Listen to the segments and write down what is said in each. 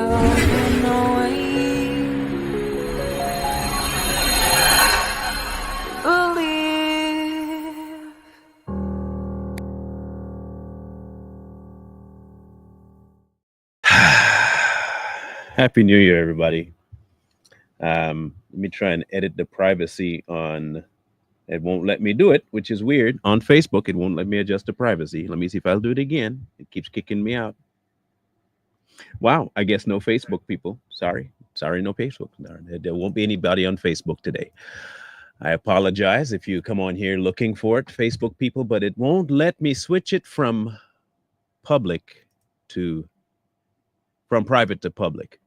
going away. Believe. Happy New Year, everybody. Let me try and edit the privacy on. It won't let me do it, which is weird. On Facebook, it won't let me adjust the privacy. Let me see if I'll do it again. It keeps kicking me out. Wow, I guess no Facebook people. Sorry, no Facebook. There won't be anybody on Facebook today. I apologize if you come on here looking for it, Facebook people, but it won't let me switch it public to from private to public.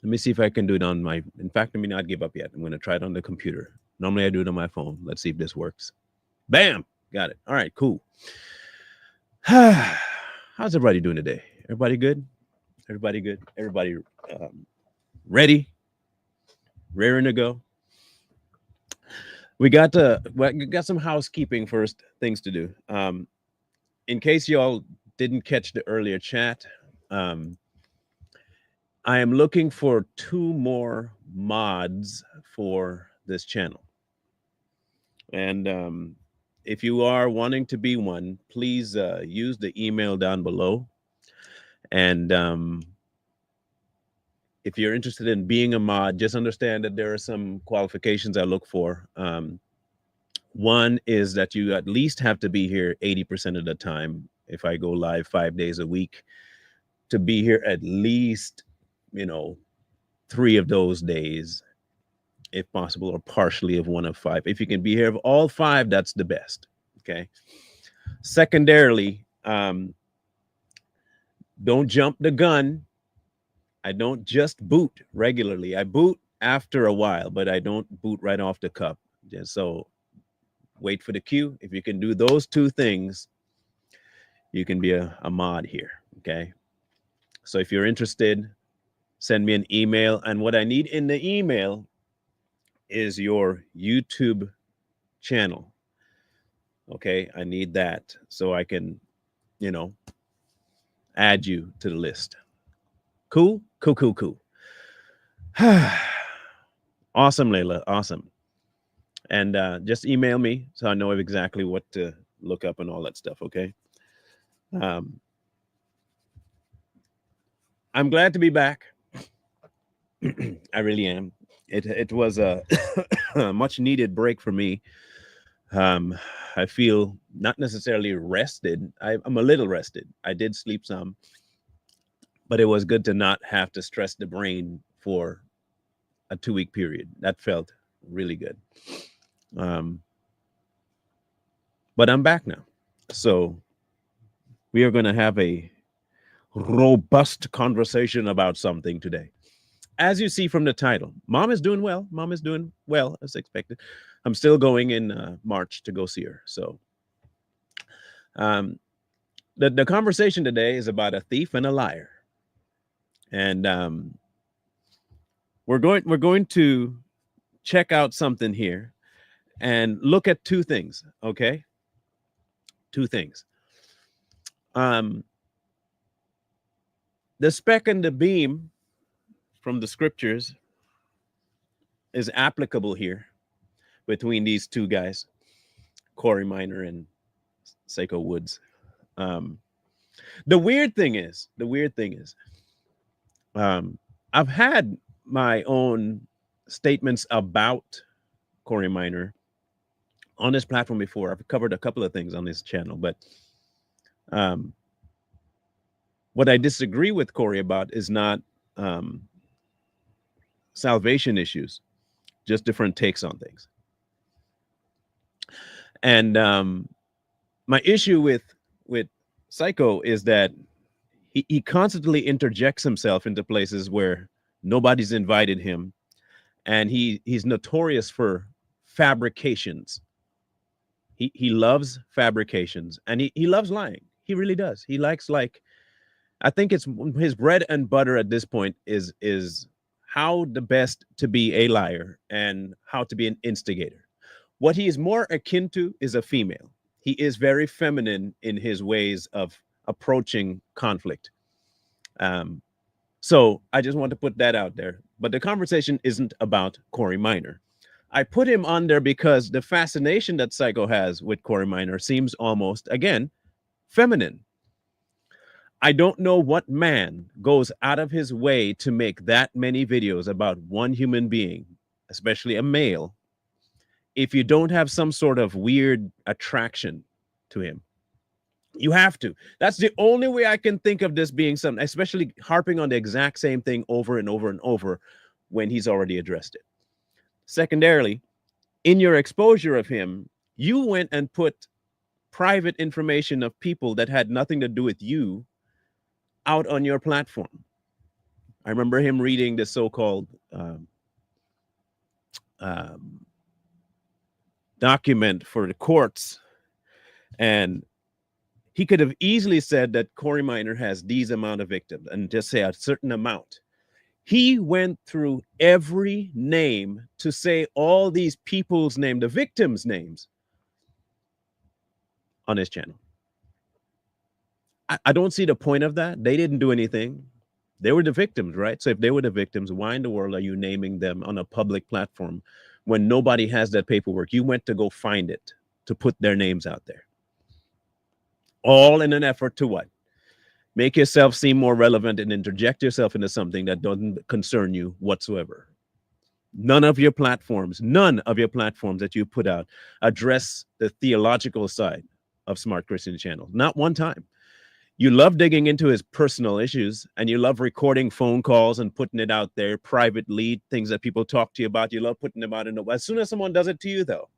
Let me see if I can do it on my. In fact, let me not give up yet. I'm going to try it on the computer. Normally, I do it on my phone. Let's see if this works. Bam! Got it. All right, cool. How's everybody doing today? Everybody good? Everybody good? Everybody ready? Raring to go? We got some housekeeping first things to do. In case y'all didn't catch the earlier chat, I am looking for 2 more mods for this channel. And if you are wanting to be one, please use the email down below. And if you're interested in being a mod, just understand that there are some qualifications I look for. One is that you at least have to be here 80% of the time. If I go live 5 days a week, to be here at least, 3 of those days, if possible, or partially of 1 of 5. If you can be here of all 5, that's the best. Okay. Secondarily, don't jump the gun. I don't just boot regularly. I boot after a while, but I don't boot right off the cup. So wait for the queue. If you can do those 2 things, you can be a mod here. Okay. So if you're interested, send me an email. And what I need in the email is your YouTube channel. Okay. I need that so I can, add you to the list. Cool. Awesome, Layla. Awesome. And just email me so I know exactly what to look up and all that stuff. Okay. I'm glad to be back. I really am. It was a much needed break for me. I feel not necessarily rested. I'm a little rested. I did sleep some, but it was good to not have to stress the brain for a 2-week period. That felt really good. But I'm back now. So we are going to have a robust conversation about something today. As you see from the title, Mom is doing well. Mom is doing well as expected. I'm still going in March to go see her. So the conversation today is about a thief and a liar. And we're going to check out something here and look at 2 things, okay? 2 things. The speck and the beam from the scriptures is applicable here between these 2 guys, Corey Minor and Seiko Woods. The weird thing is, I've had my own statements about Corey Minor on this platform before. I've covered a couple of things on this channel, but what I disagree with Corey about is not salvation issues, just different takes on things. And my issue with Psycho is that he constantly interjects himself into places where nobody's invited him, and he's notorious for fabrications. He loves fabrications, and he loves lying. He really does. He likes, I think it's his bread and butter at this point is how the best to be a liar and how to be an instigator. What he is more akin to is a female. He is very feminine in his ways of approaching conflict. So I just want to put that out there. But the conversation isn't about Corey Minor. I put him on there because the fascination that Psycho has with Corey Minor seems almost, again, feminine. I don't know what man goes out of his way to make that many videos about one human being, especially a male, if you don't have some sort of weird attraction to him. You have to. That's the only way I can think of this being something, especially harping on the exact same thing over and over and over when he's already addressed it. Secondarily, in your exposure of him, you went and put private information of people that had nothing to do with you out on your platform. I remember him reading the so-called um, document for the courts, and he could have easily said that Corey Minor has these amount of victims and just say a certain amount. He went through every name to say all these people's name, the victims' names, on his channel. I don't see the point of that. They didn't do anything. They were the victims, right? So if they were the victims, why in the world are you naming them on a public platform when nobody has that paperwork? You went to go find it to put their names out there. All in an effort to what? Make yourself seem more relevant and interject yourself into something that doesn't concern you whatsoever. None of your platforms that you put out address the theological side of Smart Christian Channel. Not one time. You love digging into his personal issues, and you love recording phone calls and putting it out there privately, things that people talk to you about. You love putting them out in the, as soon as someone does it to you, though,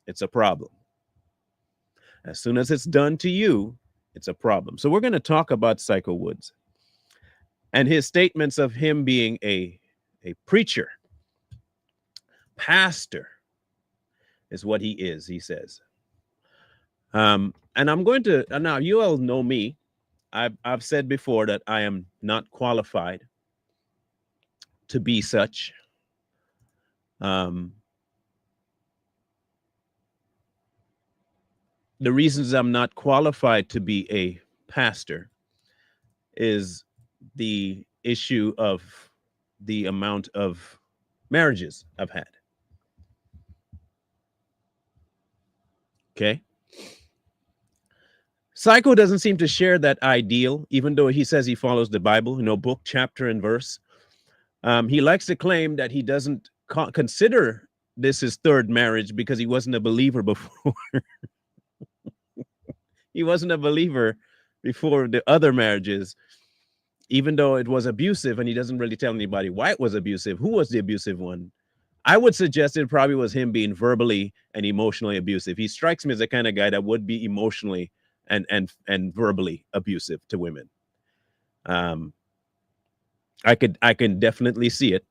it's a problem. As soon as it's done to you, it's a problem. So we're going to talk about Psycho Woods and his statements of him being a preacher, pastor is what he is, he says. And I'm going to, now you all know me. I've said before that I am not qualified to be such. The reasons I'm not qualified to be a pastor is the issue of the amount of marriages I've had. Okay. Psycho doesn't seem to share that ideal, even though he says he follows the Bible, book, chapter, and verse. He likes to claim that he doesn't consider this his third marriage because he wasn't a believer before. He wasn't a believer before the other marriages, even though it was abusive, and he doesn't really tell anybody why it was abusive. Who was the abusive one? I would suggest it probably was him being verbally and emotionally abusive. He strikes me as the kind of guy that would be emotionally and verbally abusive to women. I can definitely see it.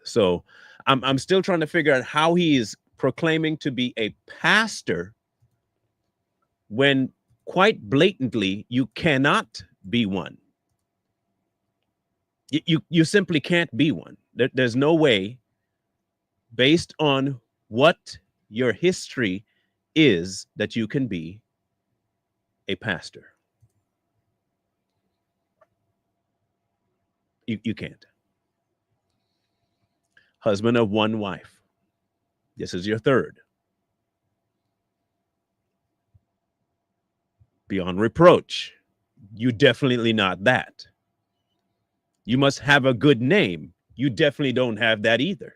So I'm still trying to figure out how he is proclaiming to be a pastor when quite blatantly you cannot be one. You simply can't be one. There's no way, based on what your history is, that you can be a pastor. You can't. Husband of one wife. This is your third. Beyond reproach. You definitely not that. You must have a good name. You definitely don't have that either.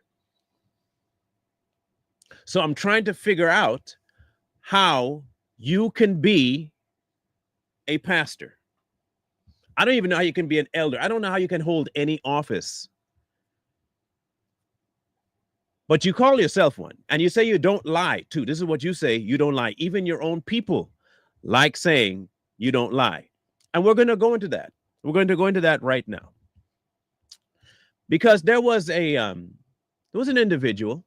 So I'm trying to figure out how you can be a pastor. I don't even know how you can be an elder. I don't know how you can hold any office. But you call yourself one, and you say you don't lie too. This is what you say. You don't lie. Even your own people like saying you don't lie. And we're going to go into that. We're going to go into that right now. Because there was an individual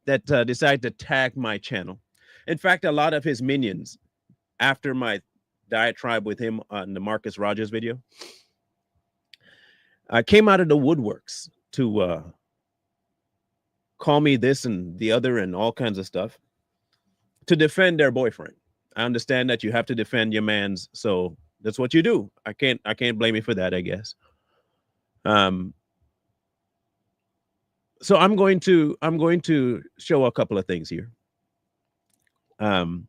that decided to tag my channel. In fact, a lot of his minions, after my diatribe with him on the Marcus Rogers video, came out of the woodworks to call me this and the other and all kinds of stuff to defend their boyfriend. I understand that you have to defend your mans, so That's what you do. I can't blame you for that, I guess. Um, so I'm going to show a couple of things here. And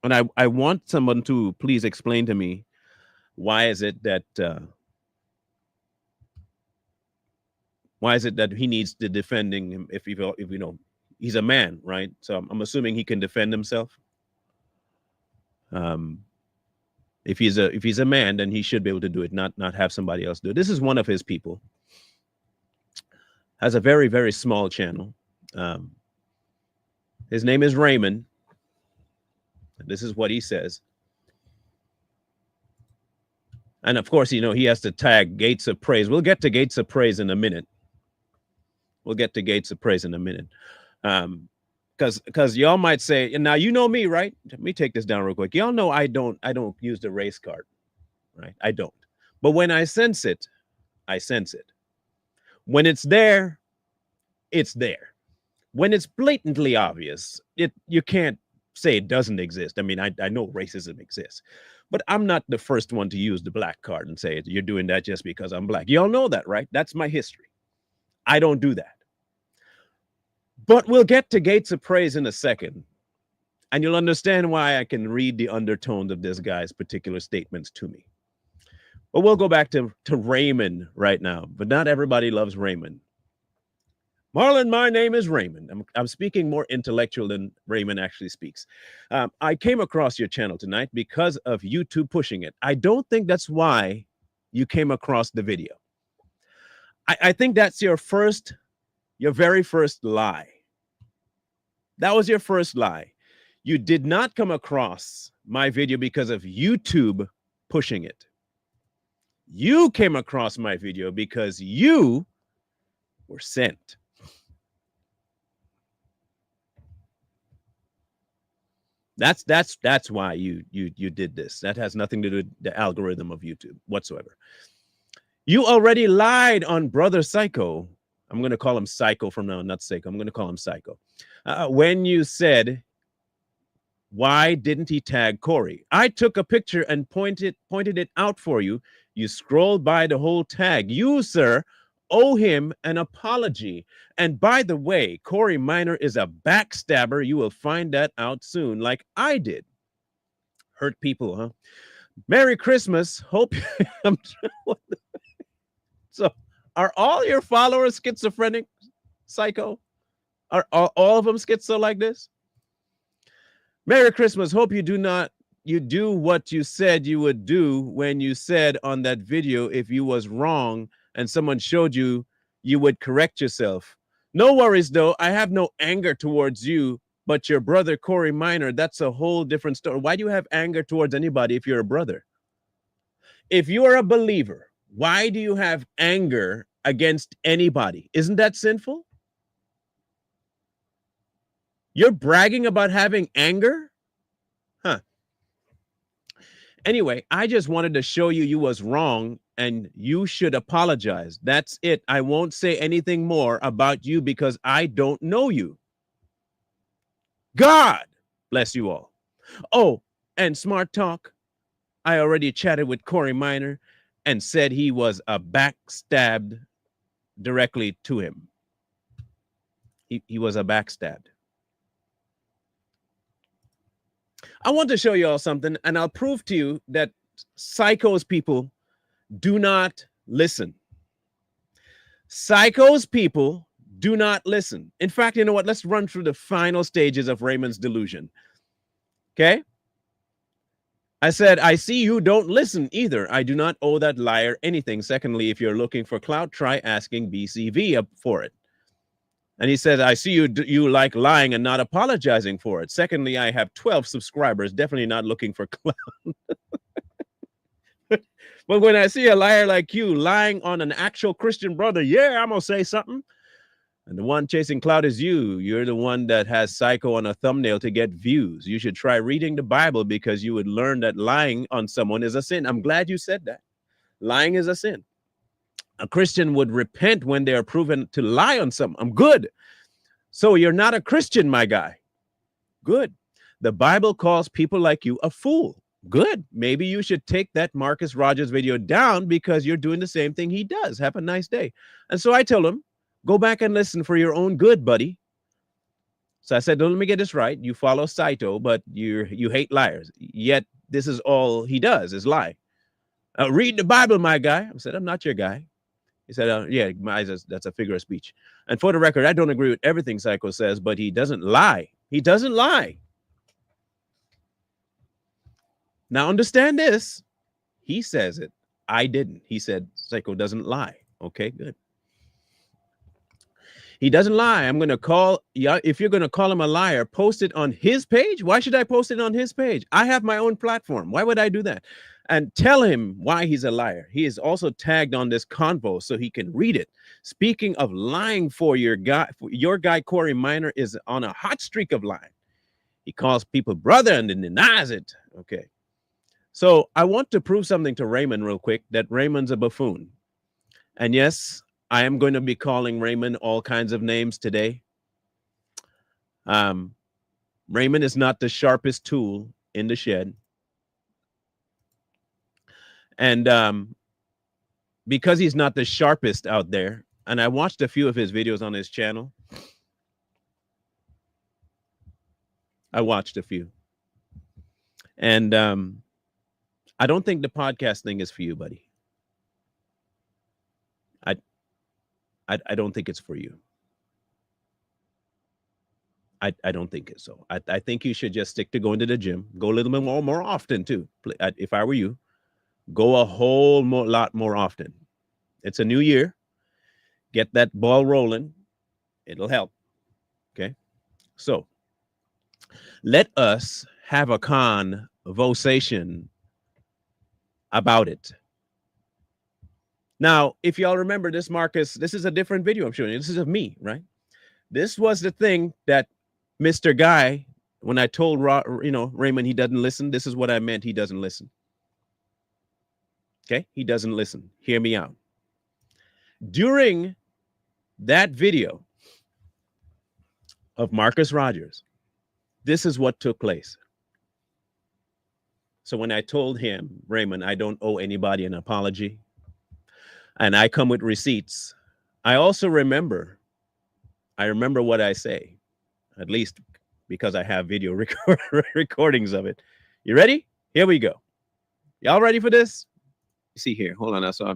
I want someone to please explain to me why is it that he needs to defending him if you know he's a man, right? So I'm assuming he can defend himself. If he's a man, then he should be able to do it, not have somebody else do it. This is one of his people. Has a very, very small channel. His name is Raymond. This is what he says. And of course, you know, he has to tag Gates of Praise. We'll get to Gates of Praise in a minute. Because y'all might say, and now you know me, right? Let me take this down real quick. Y'all know I don't use the race card, right? I don't. But when I sense it, I sense it. When it's there, it's there. When it's blatantly obvious, you can't say it doesn't exist. I mean, I know racism exists, but I'm not the first one to use the black card and say you're doing that just because I'm black. Y'all know that, right? That's my history. I don't do that. But we'll get to Gates of Praise in a second, and you'll understand why I can read the undertones of this guy's particular statements to me. But we'll go back to Raymond right now. But not everybody loves Raymond. Marlon, my name is Raymond. I'm speaking more intellectual than Raymond actually speaks. I came across your channel tonight because of YouTube pushing it. I don't think that's why you came across the video. I think that's your very first lie. That was your first lie. You did not come across my video because of YouTube pushing it. You came across my video because you were sent. That's why you did this. That has nothing to do with the algorithm of YouTube whatsoever. You already lied on Brother Psycho. I'm going to call him Psycho from now on, not Psycho. I'm going to call him Psycho. When you said, why didn't he tag Corey? I took a picture and pointed it out for you. You scrolled by the whole tag. You, sir, owe him an apology. And by the way, Corey Minor is a backstabber. You will find that out soon, like I did. Hurt people, huh? Merry Christmas. Hope so. Are all your followers schizophrenic, Psycho? Are all of them schizo like this? Merry Christmas. Hope you do what you said you would do when you said on that video if you was wrong and someone showed you, you would correct yourself. No worries, though. I have no anger towards you, but your brother, Corey Minor, that's a whole different story. Why do you have anger towards anybody if you're a brother? If you are a believer, why do you have anger against anybody? Isn't that sinful? You're bragging about having anger? Huh. Anyway, I just wanted to show you was wrong and you should apologize. That's it. I won't say anything more about you because I don't know you. God bless you all. Oh, and Smart Talk. I already chatted with Corey Minor and said he was a backstabbed directly to him. He was a backstabbed. I want to show you all something, and I'll prove to you that Psycho's people do not listen. Psycho's people do not listen. In fact, you know what? Let's run through the final stages of Raymond's delusion. Okay? I said, I see you don't listen either. I do not owe that liar anything. Secondly, if you're looking for clout, try asking BCV up for it. And he said, I see you like lying and not apologizing for it. Secondly, I have 12 subscribers, definitely not looking for clout. But when I see a liar like you lying on an actual Christian brother, yeah, I'm going to say something. And the one chasing clout is you. You're the one that has Psycho on a thumbnail to get views. You should try reading the Bible because you would learn that lying on someone is a sin. I'm glad you said that. Lying is a sin. A Christian would repent when they are proven to lie on someone. I'm good. So you're not a Christian, my guy. Good. The Bible calls people like you a fool. Good. Maybe you should take that Marcus Rogers video down because you're doing the same thing he does. Have a nice day. And so I told him, go back and listen for your own good, buddy. So I said, don't let me get this right. You follow Saito, but you hate liars. Yet this is all he does is lie. Read the Bible, my guy. I said, I'm not your guy. He said, yeah, that's a figure of speech. And for the record, I don't agree with everything Psycho says, but he doesn't lie. He doesn't lie. Now understand this. He says it. I didn't. He said, Psycho doesn't lie. Okay, good. He doesn't lie. I'm going to call, if you're going to call him a liar, post it on his page. Why should I post it on his page? I have my own platform. Why would I do that? And tell him why he's a liar. He is also tagged on this convo so he can read it. Speaking of lying for your guy, Corey Minor, is on a hot streak of lying. He calls people brother and then denies it. Okay. So I want to prove something to Raymond real quick, that Raymond's a buffoon. And yes, I am going to be calling Raymond all kinds of names today. Raymond is not the sharpest tool in the shed. And because he's not the sharpest out there, and I watched a few of his videos on his channel. I watched a few. And I don't think the podcast thing is for you, buddy. I don't think it's for you. I don't think it's so. I think you should just stick to going to the gym. Go a little bit more often too. If I were you, go a whole lot more often. It's a new year. Get that ball rolling. It'll help. Okay. So let us have a conversation about it. Now, if y'all remember this, Marcus, this is a different video I'm showing you. This is of me, right? This was the thing that Mr. Guy, when I told Raymond he doesn't listen, this is what I meant. He doesn't listen. Okay? He doesn't listen. Hear me out. During that video of Marcus Rogers, this is what took place. So when I told him, Raymond, I don't owe anybody an apology, and I come with receipts, I also remember what I say, at least because I have video recordings of it. You ready? Here we go. Y'all ready for this? See here. Hold on. I saw.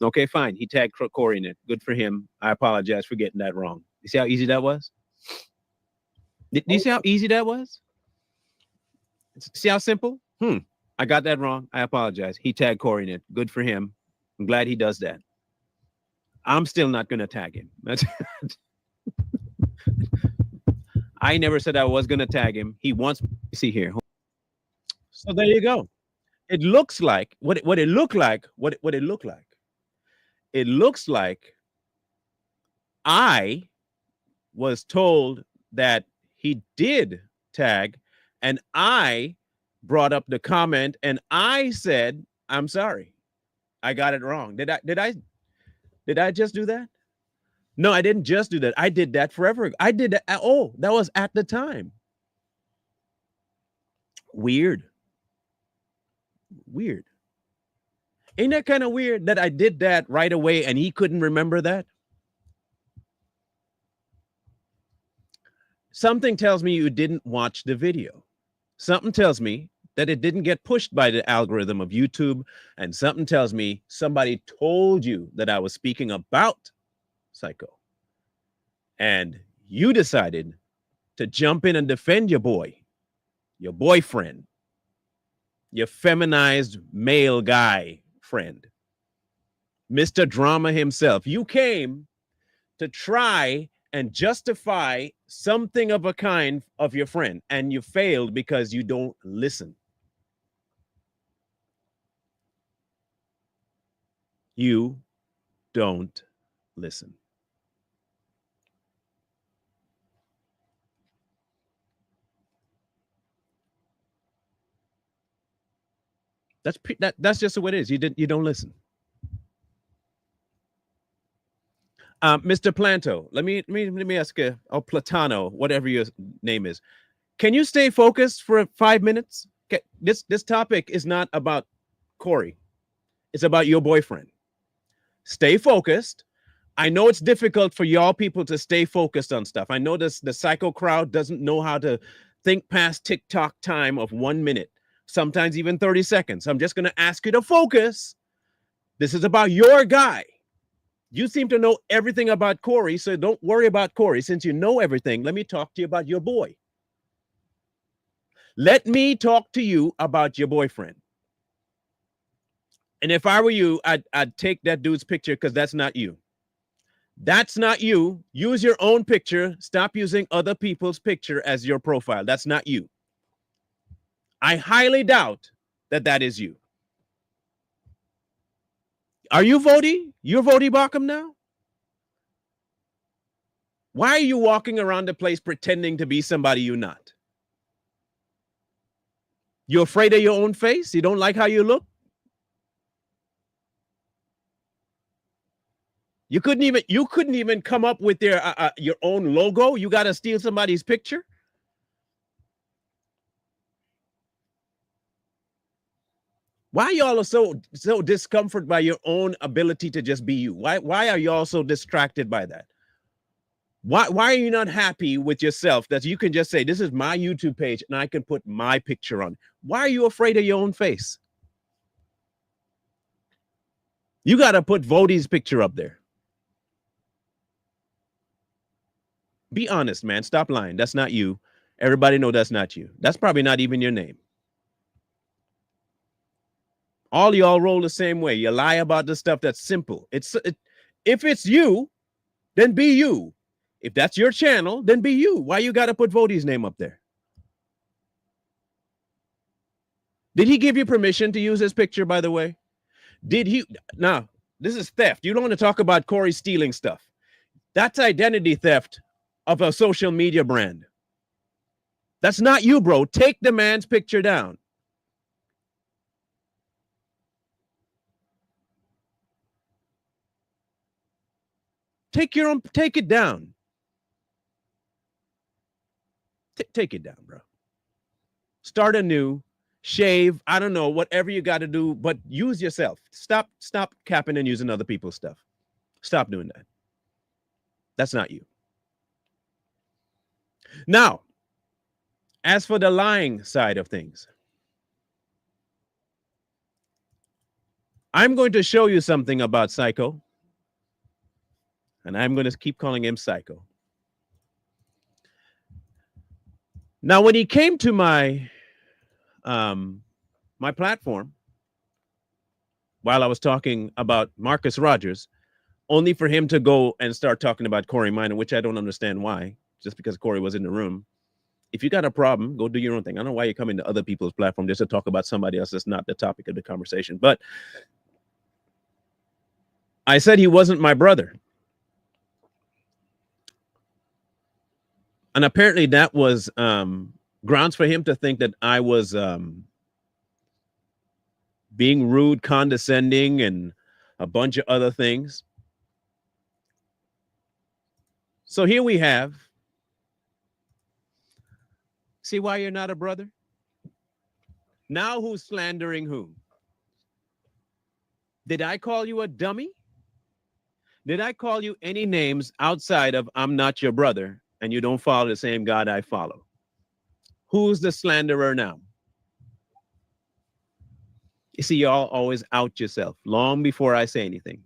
Okay, fine. He tagged Corey in it. Good for him. I apologize for getting that wrong. You see how easy that was? Do you see how easy that was? See how simple? I got that wrong. I apologize. He tagged Corey in it. Good for him. I'm glad he does that. I'm still not going to tag him. I never said I was going to tag him. He wants me to see here. So there you go. It looks like what it looked like. It looks like I was told that he did tag, and I brought up the comment, and I said, I'm sorry. I got it wrong. Did I just do that? No, I didn't just do that. I did that forever. I did that. Oh, that was at the time. Weird. Ain't that kind of weird that I did that right away and he couldn't remember that? Something tells me you didn't watch the video. Something tells me that it didn't get pushed by the algorithm of YouTube, and something tells me somebody told you that I was speaking about Psycho, and you decided to jump in and defend your boyfriend, your feminized male guy friend, Mr. Drama himself. You came to try and justify something of a kind of your friend, and you failed because you don't listen. You don't listen. That's just the way it is. You don't listen. Mr. Planto, let me ask you, or Platano, whatever your name is. Can you stay focused for 5 minutes? Okay, this topic is not about Corey. It's about your boyfriend. Stay focused. I know it's difficult for y'all people to stay focused on stuff. I know the psycho crowd doesn't know how to think past TikTok time of 1 minute, sometimes even 30 seconds. I'm just going to ask you to focus. This is about your guy. You seem to know everything about Corey, so don't worry about Corey. Since you know everything, let me talk to you about your boy. Let me talk to you about your boyfriend. And if I were you, I'd take that dude's picture because that's not you. That's not you. Use your own picture. Stop using other people's picture as your profile. That's not you. I highly doubt that that is you. Are you Vody? You're Vody Bauckham now? Why are you walking around the place pretending to be somebody you're not? You're afraid of your own face? You don't like how you look? You couldn't even come up with your own logo. You got to steal somebody's picture. Why y'all are so discomforted by your own ability to just be you? Why are y'all so distracted by that? Why are you not happy with yourself that you can just say, this is my YouTube page and I can put my picture on? Why are you afraid of your own face? You got to put Vody's picture up there. Be honest, man. Stop lying. That's not you. Everybody know that's not you. That's probably not even your name. All y'all roll the same way. You lie about the stuff that's simple. If it's you, then be you. If that's your channel, then be you. Why you got to put Vody's name up there? Did he give you permission to use his picture, by the way? Did he? Now, this is theft. You don't want to talk about Corey stealing stuff. That's identity theft of a social media brand. That's not you, bro. Take the man's picture down. Take it down. Take it down, bro. Start anew, shave, I don't know, whatever you got to do, but use yourself. Stop capping and using other people's stuff. Stop doing that. That's not you. Now, as for the lying side of things, I'm going to show you something about Psycho, and I'm going to keep calling him Psycho. Now, when he came to my platform while I was talking about Marcus Rogers, only for him to go and start talking about Corey Minor, which I don't understand why, just because Corey was in the room. If you got a problem, go do your own thing. I don't know why you come into other people's platform just to talk about somebody else that's not the topic of the conversation. But I said he wasn't my brother. And apparently that was grounds for him to think that I was being rude, condescending, and a bunch of other things. So here we have. See why you're not a brother? Now who's slandering who? Did I call you a dummy? Did I call you any names outside of I'm not your brother and you don't follow the same God I follow? Who's the slanderer now? You see, y'all always out yourself long before I say anything.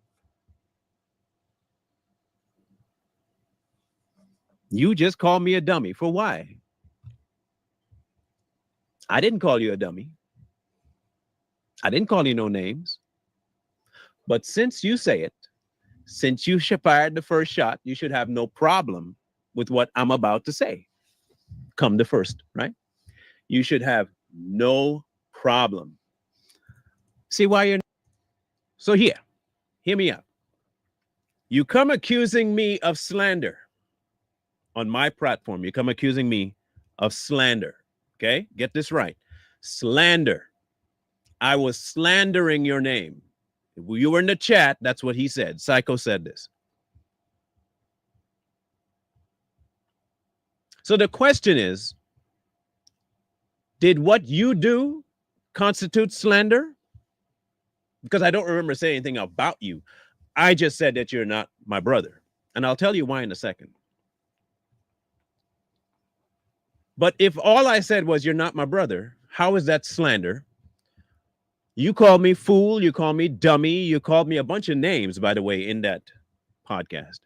You just called me a dummy. For why? I didn't call you a dummy. I didn't call you no names. But since you say it, since you fired the first shot, you should have no problem with what I'm about to say. Come the first, right? You should have no problem. See why you're... So hear me out. You come accusing me of slander on my platform. You come accusing me of slander. Okay, get this right. Slander. I was slandering your name. You were in the chat. That's what he said. Psycho said this. So the question is, Did what you do constitute slander? Because I don't remember saying anything about you. I just said that you're not my brother. And I'll tell you why in a second. But if all I said was you're not my brother, how is that slander? You called me fool, you called me dummy, you called me a bunch of names, by the way, in that podcast.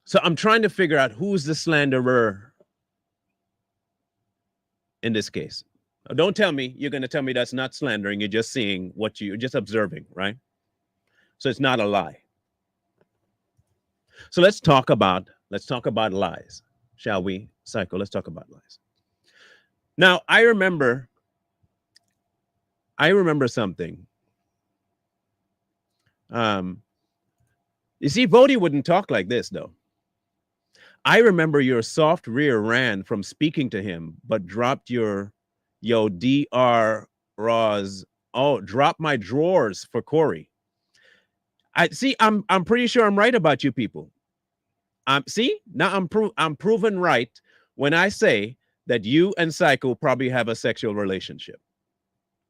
So I'm trying to figure out who's the slanderer in this case. Don't tell me you're going to tell me that's not slandering. You're just seeing what you're just observing, right? So it's not a lie. So let's talk about lies, shall we? Psycho, let's talk about lies. Now, I remember something. You see, Bodie wouldn't talk like this, though. I remember your soft rear ran from speaking to him, but dropped your DR Roz. Oh, drop my drawers for Corey. I see. I'm pretty sure I'm right about you people. See, now I'm proven right when I say that you and Psycho probably have a sexual relationship.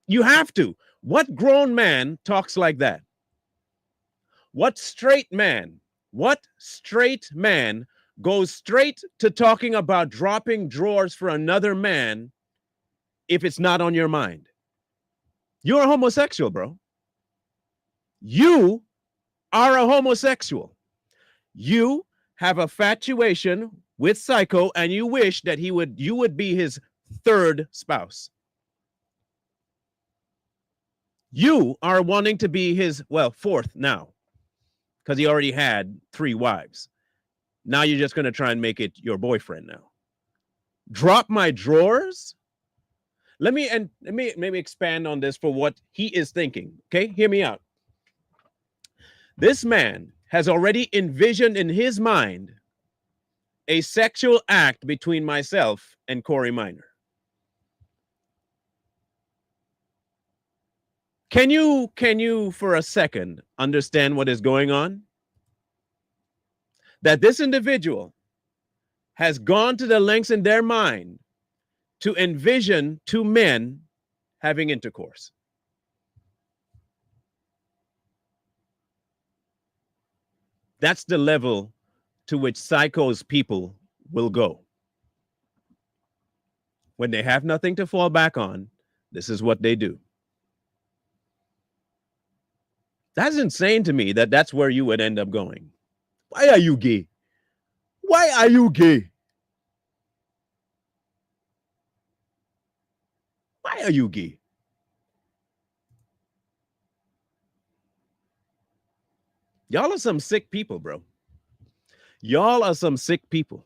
You have to. What grown man talks like that? What straight man goes straight to talking about dropping drawers for another man if it's not on your mind? You're a homosexual, bro. You are a homosexual. You have a fatuation with Psycho, and you wish that you would be his third spouse. You are wanting to be his, well, fourth now, because he already had 3 wives. Now you're just going to try and make it your boyfriend now. Drop my drawers? Let me maybe expand on this for what he is thinking. Okay, hear me out. This man has already envisioned in his mind a sexual act between myself and Corey Minor. Can you for a second understand what is going on? That this individual has gone to the lengths in their mind to envision 2 men having intercourse. That's the level to which Psycho's people will go. When they have nothing to fall back on, this is what they do. That's insane to me that that's where you would end up going. Why are you gay? Why are you gay? Why are you gay? Y'all are some sick people, bro. Y'all are some sick people.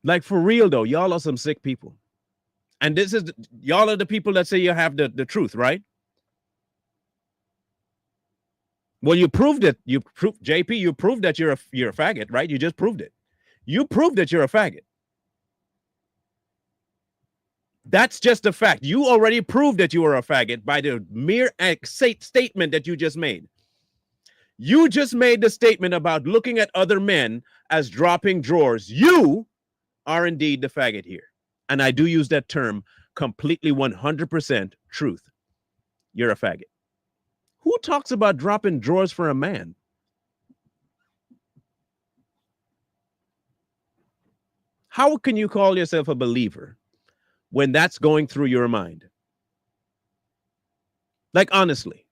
Like, for real, though, y'all are some sick people. And this is, y'all are the people that say you have the truth, right? Well, you proved it. You proved, JP, you proved that you're a faggot, right? You just proved it. You proved that you're a faggot. That's just a fact. You already proved that you are a faggot by the mere statement that you just made. You just made the statement about looking at other men as dropping drawers. You are indeed the faggot here. And I do use that term completely 100% truth. You're a faggot. Who talks about dropping drawers for a man? How can you call yourself a believer when that's going through your mind? Like, honestly.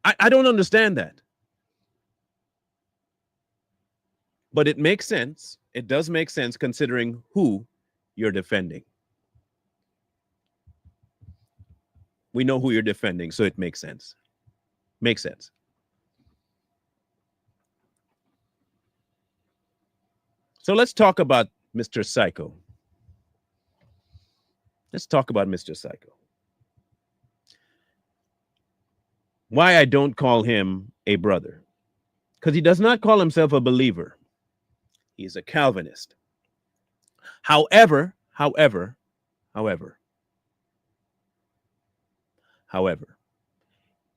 I don't understand that. But it makes sense. It does make sense considering who you're defending. We know who you're defending, so it makes sense. Makes sense. So let's talk about Mr. Psycho. Let's talk about Mr. Psycho. Why I don't call him a brother. Because he does not call himself a believer. He's a Calvinist. However,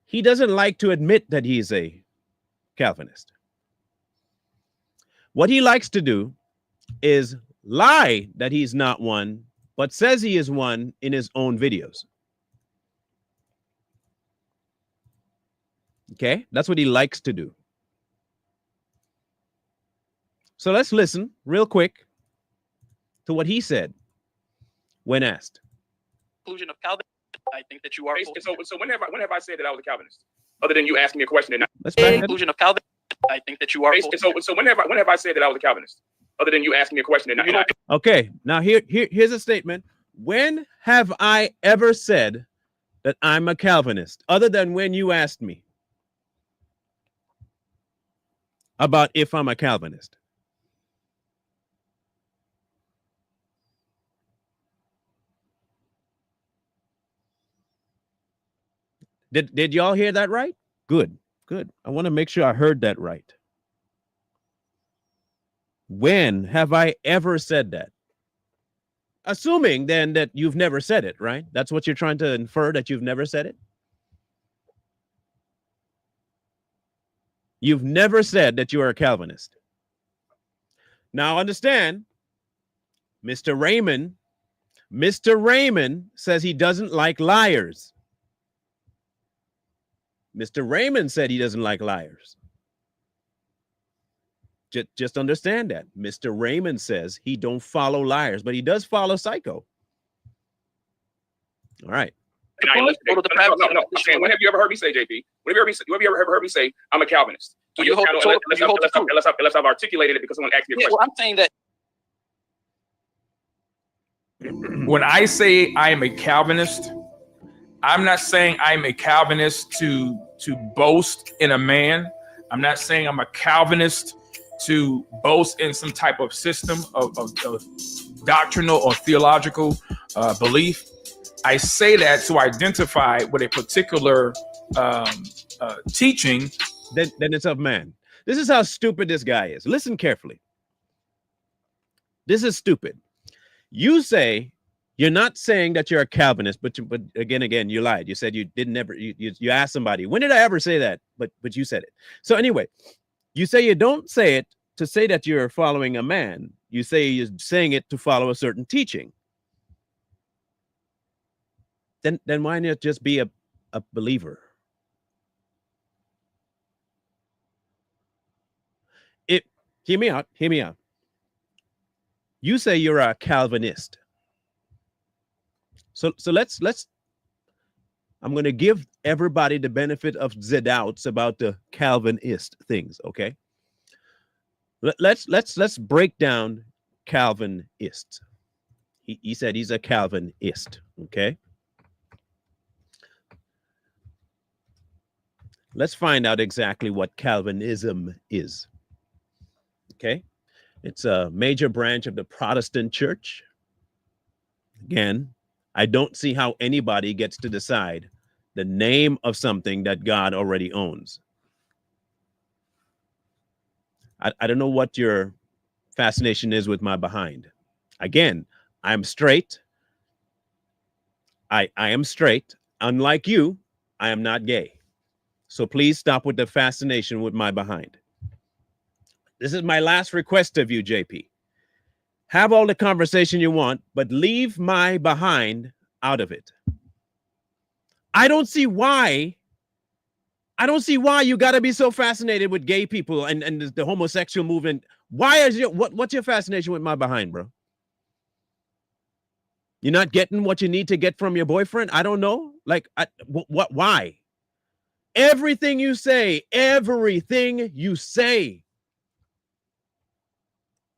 he doesn't like to admit that he's a Calvinist. What he likes to do is lie that he's not one, but says he is one in his own videos. Okay, that's what he likes to do. So let's listen real quick to what he said when asked. Conclusion of Calvin, I think that you are. So when have I said that I was a Calvinist? Other than you asking me a question and Let's back that. Conclusion of Calvin, I think that you are. So when have I said that I was a Calvinist? Other than you asking me a question and I Okay, now here's a statement. When have I ever said that I'm a Calvinist, other than when you asked me about if I'm a Calvinist? Did y'all hear that right? Good. I want to make sure I heard that right. When have I ever said that? Assuming then that you've never said it, right? That's what you're trying to infer, that you've never said it? You've never said that you are a Calvinist. Now understand, Mr. Raymond says he doesn't like liars. Mr. Raymond said he doesn't like liars. Just understand that. Mr. Raymond says he don't follow liars, but he does follow psycho. All right. No. I'm saying, when have you ever heard me say, JP? When have you ever heard me say I'm a Calvinist? So unless I've articulated it because someone asked me a question. Well, I'm saying that when I say I am a Calvinist, I'm not saying I'm a Calvinist to boast in a man. I'm not saying I'm a Calvinist to boast in some type of system of doctrinal or theological belief. I say that to identify with a particular teaching. Then it's of man. This is how stupid this guy is. Listen carefully. This is stupid. You say you're not saying that you're a Calvinist, but again, you lied. You said you didn't ever. You asked somebody, when did I ever say that? But you said it. So anyway, you say you don't say it to say that you're following a man. You say you're saying it to follow a certain teaching. Then why not just be a believer? Hear me out. You say you're a Calvinist. So let's I'm going to give everybody the benefit of the doubts about the Calvinist things, okay? Let's break down Calvinist. He said he's a Calvinist, okay? Let's find out exactly what Calvinism is. Okay? It's a major branch of the Protestant church. Again, I don't see how anybody gets to decide the name of something that God already owns. I don't know what your fascination is with my behind. Again, I'm straight. I am straight. Unlike you, I am not gay. So please stop with the fascination with my behind. This is my last request of you, JP. Have all the conversation you want, but leave my behind out of it. I don't see why you got to be so fascinated with gay people and the homosexual movement. Why is what's your fascination with my behind, bro? You're not getting what you need to get from your boyfriend? I don't know. Like, why? Everything you say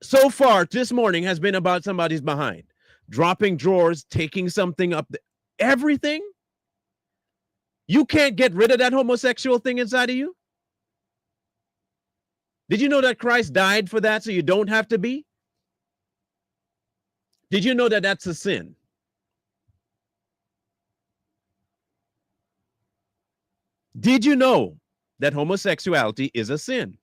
so far this morning has been about somebody's behind, dropping drawers, taking something up. Everything. You can't get rid of that homosexual thing inside of you. Did you know that Christ died for that so you don't have to be? Did you know that that's a sin? Did you know that homosexuality is a sin?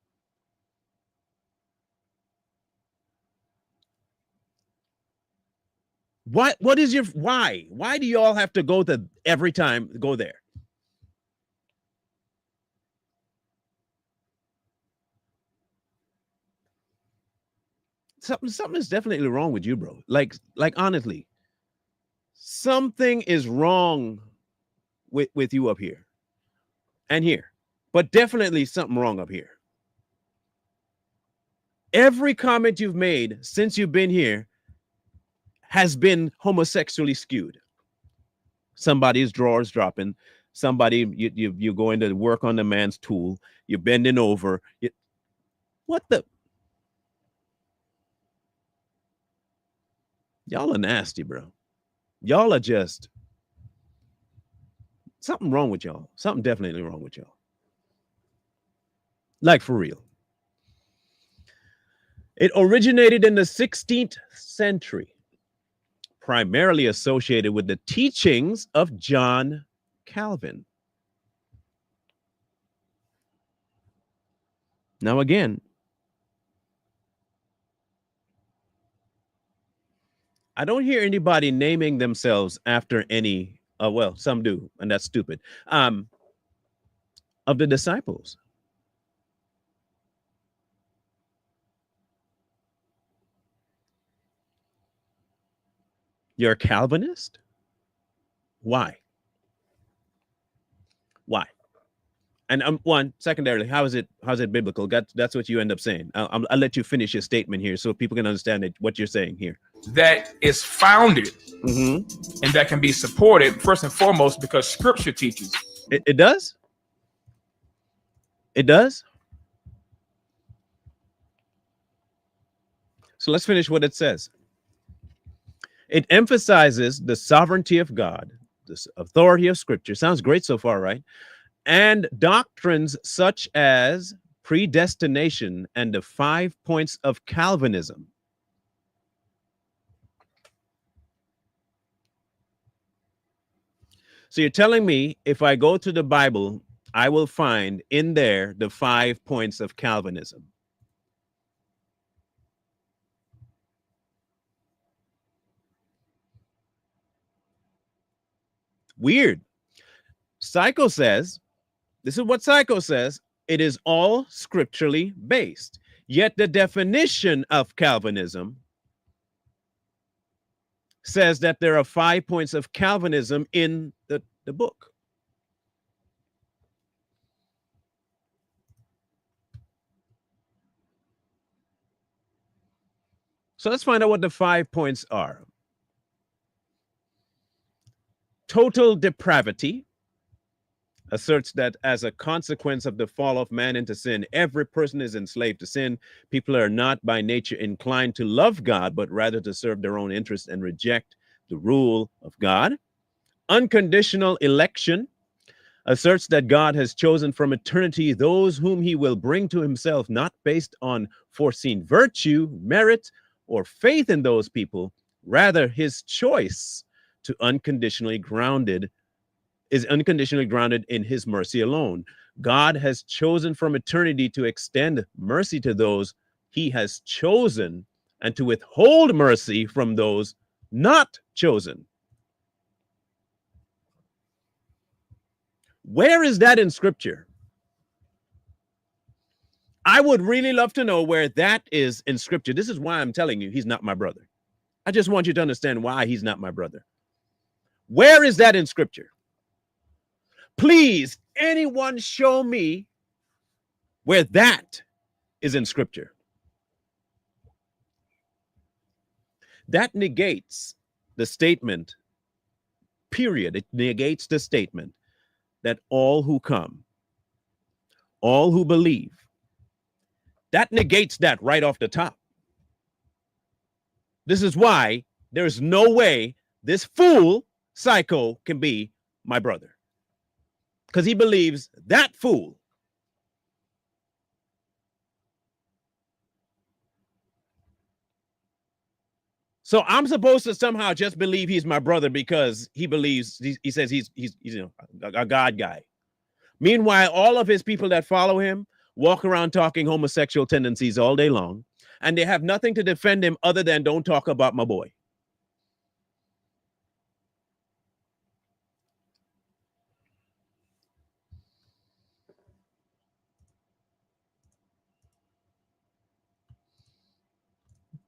What is your why? Why do you all have to go to every time go there? something is definitely wrong with you, bro. Like honestly, something is wrong with you up here and here, but definitely something wrong up here. Every comment you've made since you've been here has been homosexually skewed. Somebody's drawers dropping. Somebody you going to work on the man's tool. You're bending over. What the? Y'all are nasty, bro. Y'all are just something wrong with y'all. Something definitely wrong with y'all. Like for real. It originated in the 16th century, primarily associated with the teachings of John Calvin. Now, again, I don't hear anybody naming themselves after any, well, some do, and that's stupid, of the disciples. You're a Calvinist? Why? Why? And one, secondarily, how is it biblical? That's what you end up saying. I'll let you finish your statement here so people can understand what you're saying here. That is founded and that can be supported first and foremost because Scripture teaches. It does? It does? So let's finish what it says. It emphasizes the sovereignty of God, the authority of Scripture. Sounds great so far, right? And doctrines such as predestination and the 5 points of Calvinism. So you're telling me if I go to the Bible, I will find in there the 5 points of Calvinism. Weird. Psycho says, this is what Psycho says, it is all scripturally based. Yet the definition of Calvinism says that there are 5 points of Calvinism in the book. So let's find out what the 5 points are. Total depravity asserts that as a consequence of the fall of man into sin, every person is enslaved to sin. People are not by nature inclined to love God, but rather to serve their own interests and reject the rule of God. Unconditional election asserts that God has chosen from eternity those whom he will bring to himself, not based on foreseen virtue, merit, or faith in those people. Rather, his choice is unconditionally grounded in his mercy alone. God has chosen from eternity to extend mercy to those he has chosen and to withhold mercy from those not chosen. Where is that in Scripture? I would really love to know where that is in Scripture. This is why I'm telling you he's not my brother. I just want you to understand why he's not my brother. Where is that in Scripture? Please, anyone show me where that is in Scripture. That negates the statement, period. It negates the statement that all who come, all who believe, that negates that right off the top. This is why there's no way this fool Psycho can be my brother. Because he believes that fool. So I'm supposed to somehow just believe he's my brother because he believes, he says he's a God guy. Meanwhile, all of his people that follow him walk around talking homosexual tendencies all day long, and they have nothing to defend him other than don't talk about my boy.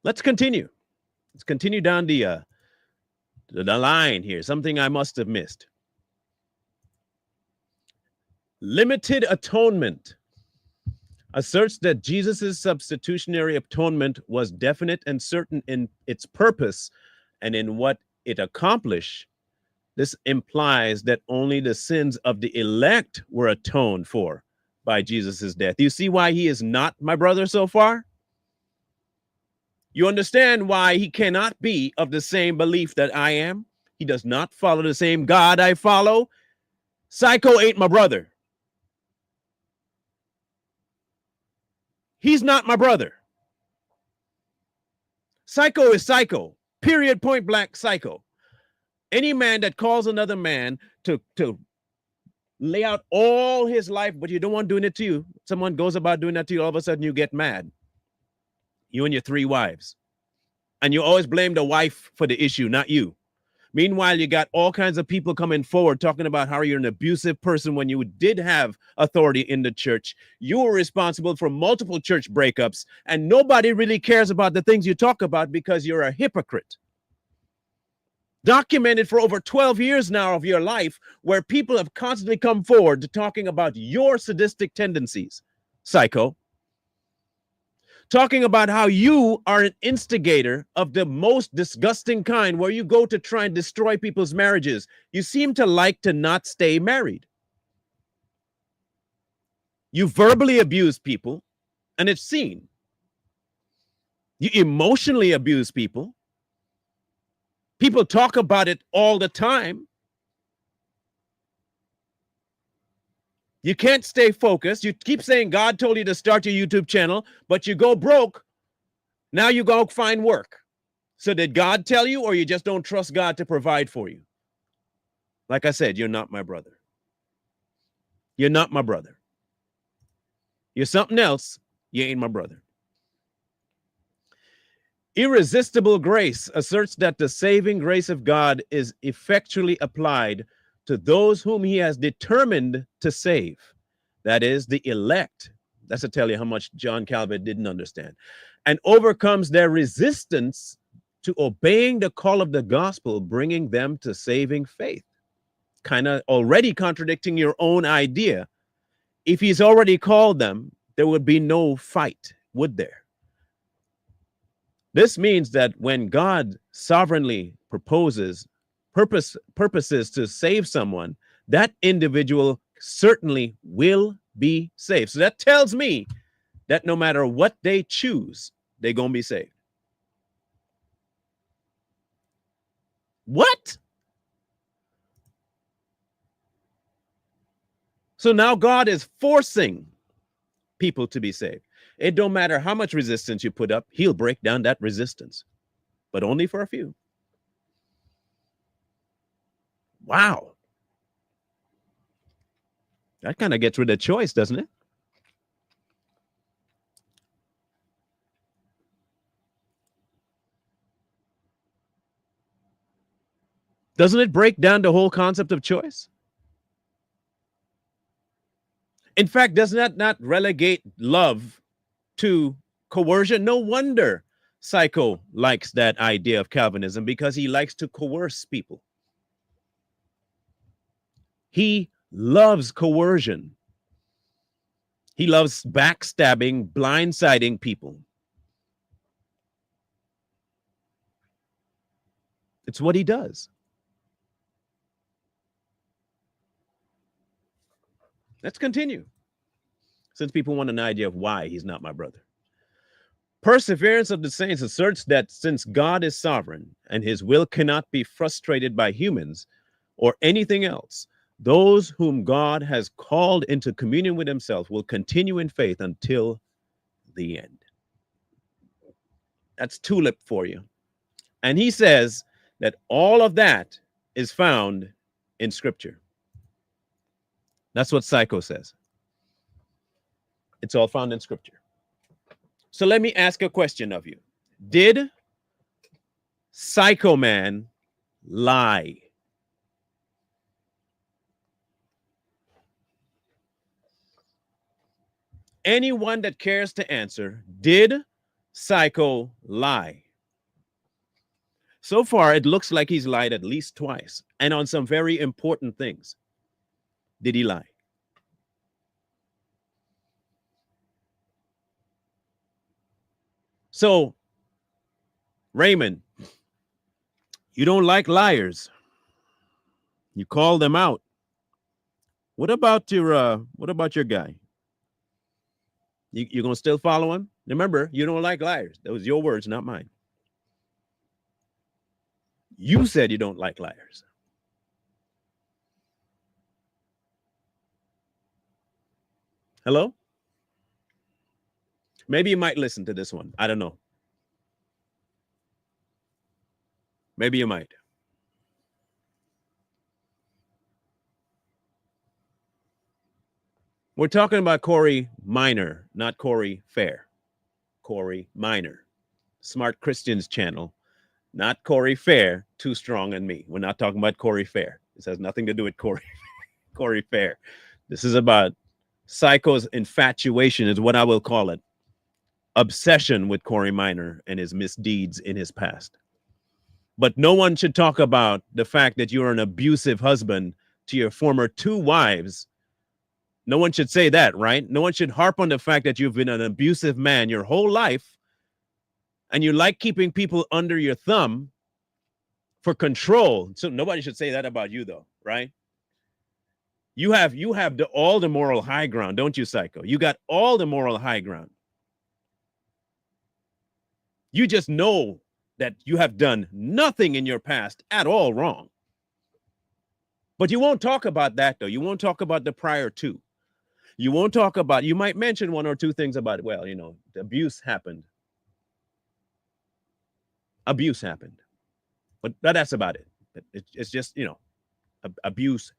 Let's continue. Let's continue down the line here. Something I must have missed. Limited atonement asserts that Jesus' substitutionary atonement was definite and certain in its purpose and in what it accomplished. This implies that only the sins of the elect were atoned for by Jesus' death. You see why he is not my brother so far? You understand why he cannot be of the same belief that I am? He does not follow the same God I follow. Psycho ain't my brother. He's not my brother. Psycho is psycho. Period, point blank, psycho. Any man that calls another man to lay out all his life, but you don't want doing it to you. Someone goes about doing that to you, all of a sudden you get mad. You and your 3 wives. And you always blame the wife for the issue, not you. Meanwhile, you got all kinds of people coming forward talking about how you're an abusive person when you did have authority in the church. You were responsible for multiple church breakups, and nobody really cares about the things you talk about because you're a hypocrite. Documented for over 12 years now of your life, where people have constantly come forward to talking about your sadistic tendencies, psycho. Talking about how you are an instigator of the most disgusting kind, where you go to try and destroy people's marriages. You seem to like to not stay married. You verbally abuse people, and it's seen. You emotionally abuse people. People talk about it all the time. You can't stay focused. You keep saying God told you to start your YouTube channel, but you go broke. Now you go find work. So did God tell you, or you just don't trust God to provide for you? Like I said, you're not my brother. You're not my brother. You're something else. You ain't my brother. Irresistible grace asserts that the saving grace of God is effectually applied to those whom he has determined to save. That is, the elect. That's to tell you how much John Calvin didn't understand. And overcomes their resistance to obeying the call of the gospel, bringing them to saving faith. Kind of already contradicting your own idea. If he's already called them, there would be no fight, would there? This means that when God sovereignly purposes to save someone, that individual certainly will be saved. So that tells me that no matter what they choose, they're going to be saved. What? So now God is forcing people to be saved. It don't matter how much resistance you put up, he'll break down that resistance, but only for a few. Wow. That kind of gets rid of choice, doesn't it? Doesn't it break down the whole concept of choice? In fact, doesn't that not relegate love to coercion? No wonder Psycho likes that idea of Calvinism, because he likes to coerce people. He loves coercion. He loves backstabbing, blindsiding people. It's what he does. Let's continue, since people want an idea of why he's not my brother. Perseverance of the saints asserts that since God is sovereign and his will cannot be frustrated by humans or anything else, those whom God has called into communion with himself will continue in faith until the end. That's tulip for you. And he says that all of that is found in Scripture. That's what Psycho says. It's all found in Scripture. So let me ask a question of you. Did Psycho Man lie? Anyone that cares to answer, did Psycho lie? So far, it looks like he's lied at least twice, and on some very important things. Did he lie? So, Raymond, you don't like liars. You call them out. What about your guy? You gonna still follow him? Remember, you don't like liars. That was your words, not mine. You said you don't like liars. Hello? Maybe you might listen to this one. I don't know. Maybe you might. We're talking about Corey Minor, not Corey Fair. Corey Minor. Smart Christians channel, not Corey Fair, Too Strong and Me. We're not talking about Corey Fair. This has nothing to do with Corey Fair. This is about Psycho's infatuation, is what I will call it. Obsession with Corey Minor and his misdeeds in his past. But no one should talk about the fact that you're an abusive husband to your former 2 wives. No one should say that, right? No one should harp on the fact that you've been an abusive man your whole life and you like keeping people under your thumb for control. So nobody should say that about you, though, right? You have all the moral high ground, don't you, Psycho? You got all the moral high ground. You just know that you have done nothing in your past at all wrong. But you won't talk about that, though. You won't talk about the prior 2. You won't talk about, you might mention 1 or 2 things about it. Well, the abuse happened. Abuse happened. But that's about it. It's just, abuse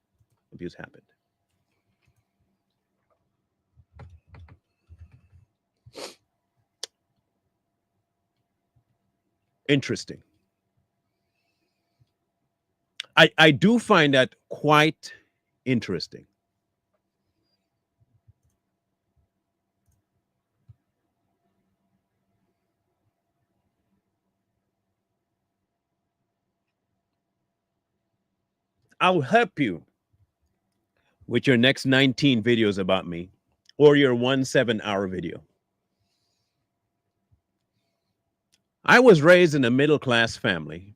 happened. Interesting. I do find that quite interesting. I'll help you with your next 19 videos about me or your 1 7-hour video. I was raised in a middle-class family.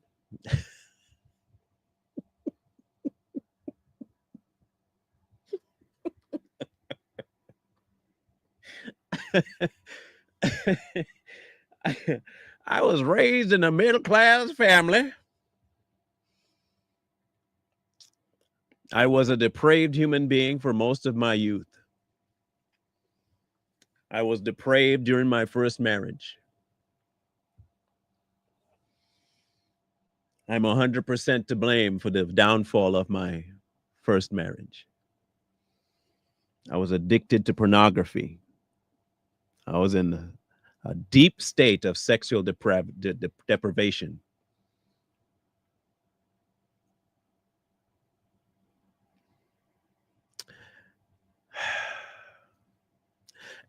I was raised in a middle-class family. I was a depraved human being for most of my youth. I was depraved during my first marriage. I'm 100% to blame for the downfall of my first marriage. I was addicted to pornography. I was in a deep state of sexual deprivation.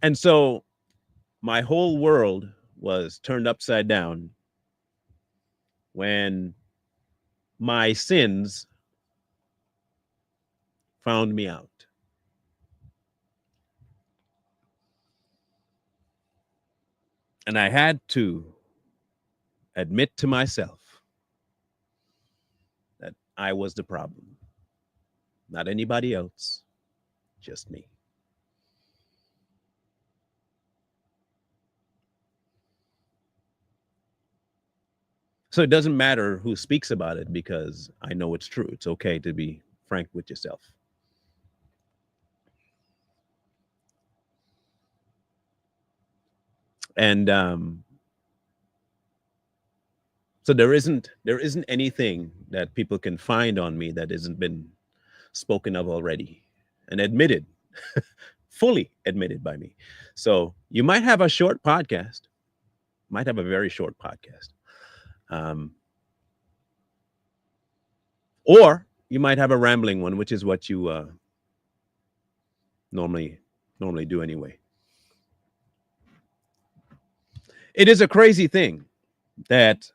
And so my whole world was turned upside down when my sins found me out. And I had to admit to myself that I was the problem. Not anybody else, just me. So it doesn't matter who speaks about it because I know it's true. It's okay to be frank with yourself. And so there isn't anything that people can find on me that hasn't been spoken of already and admitted, fully admitted by me. So you might have a short podcast, might have a very short podcast. Or you might have a rambling one, which is what you normally do anyway. It is a crazy thing that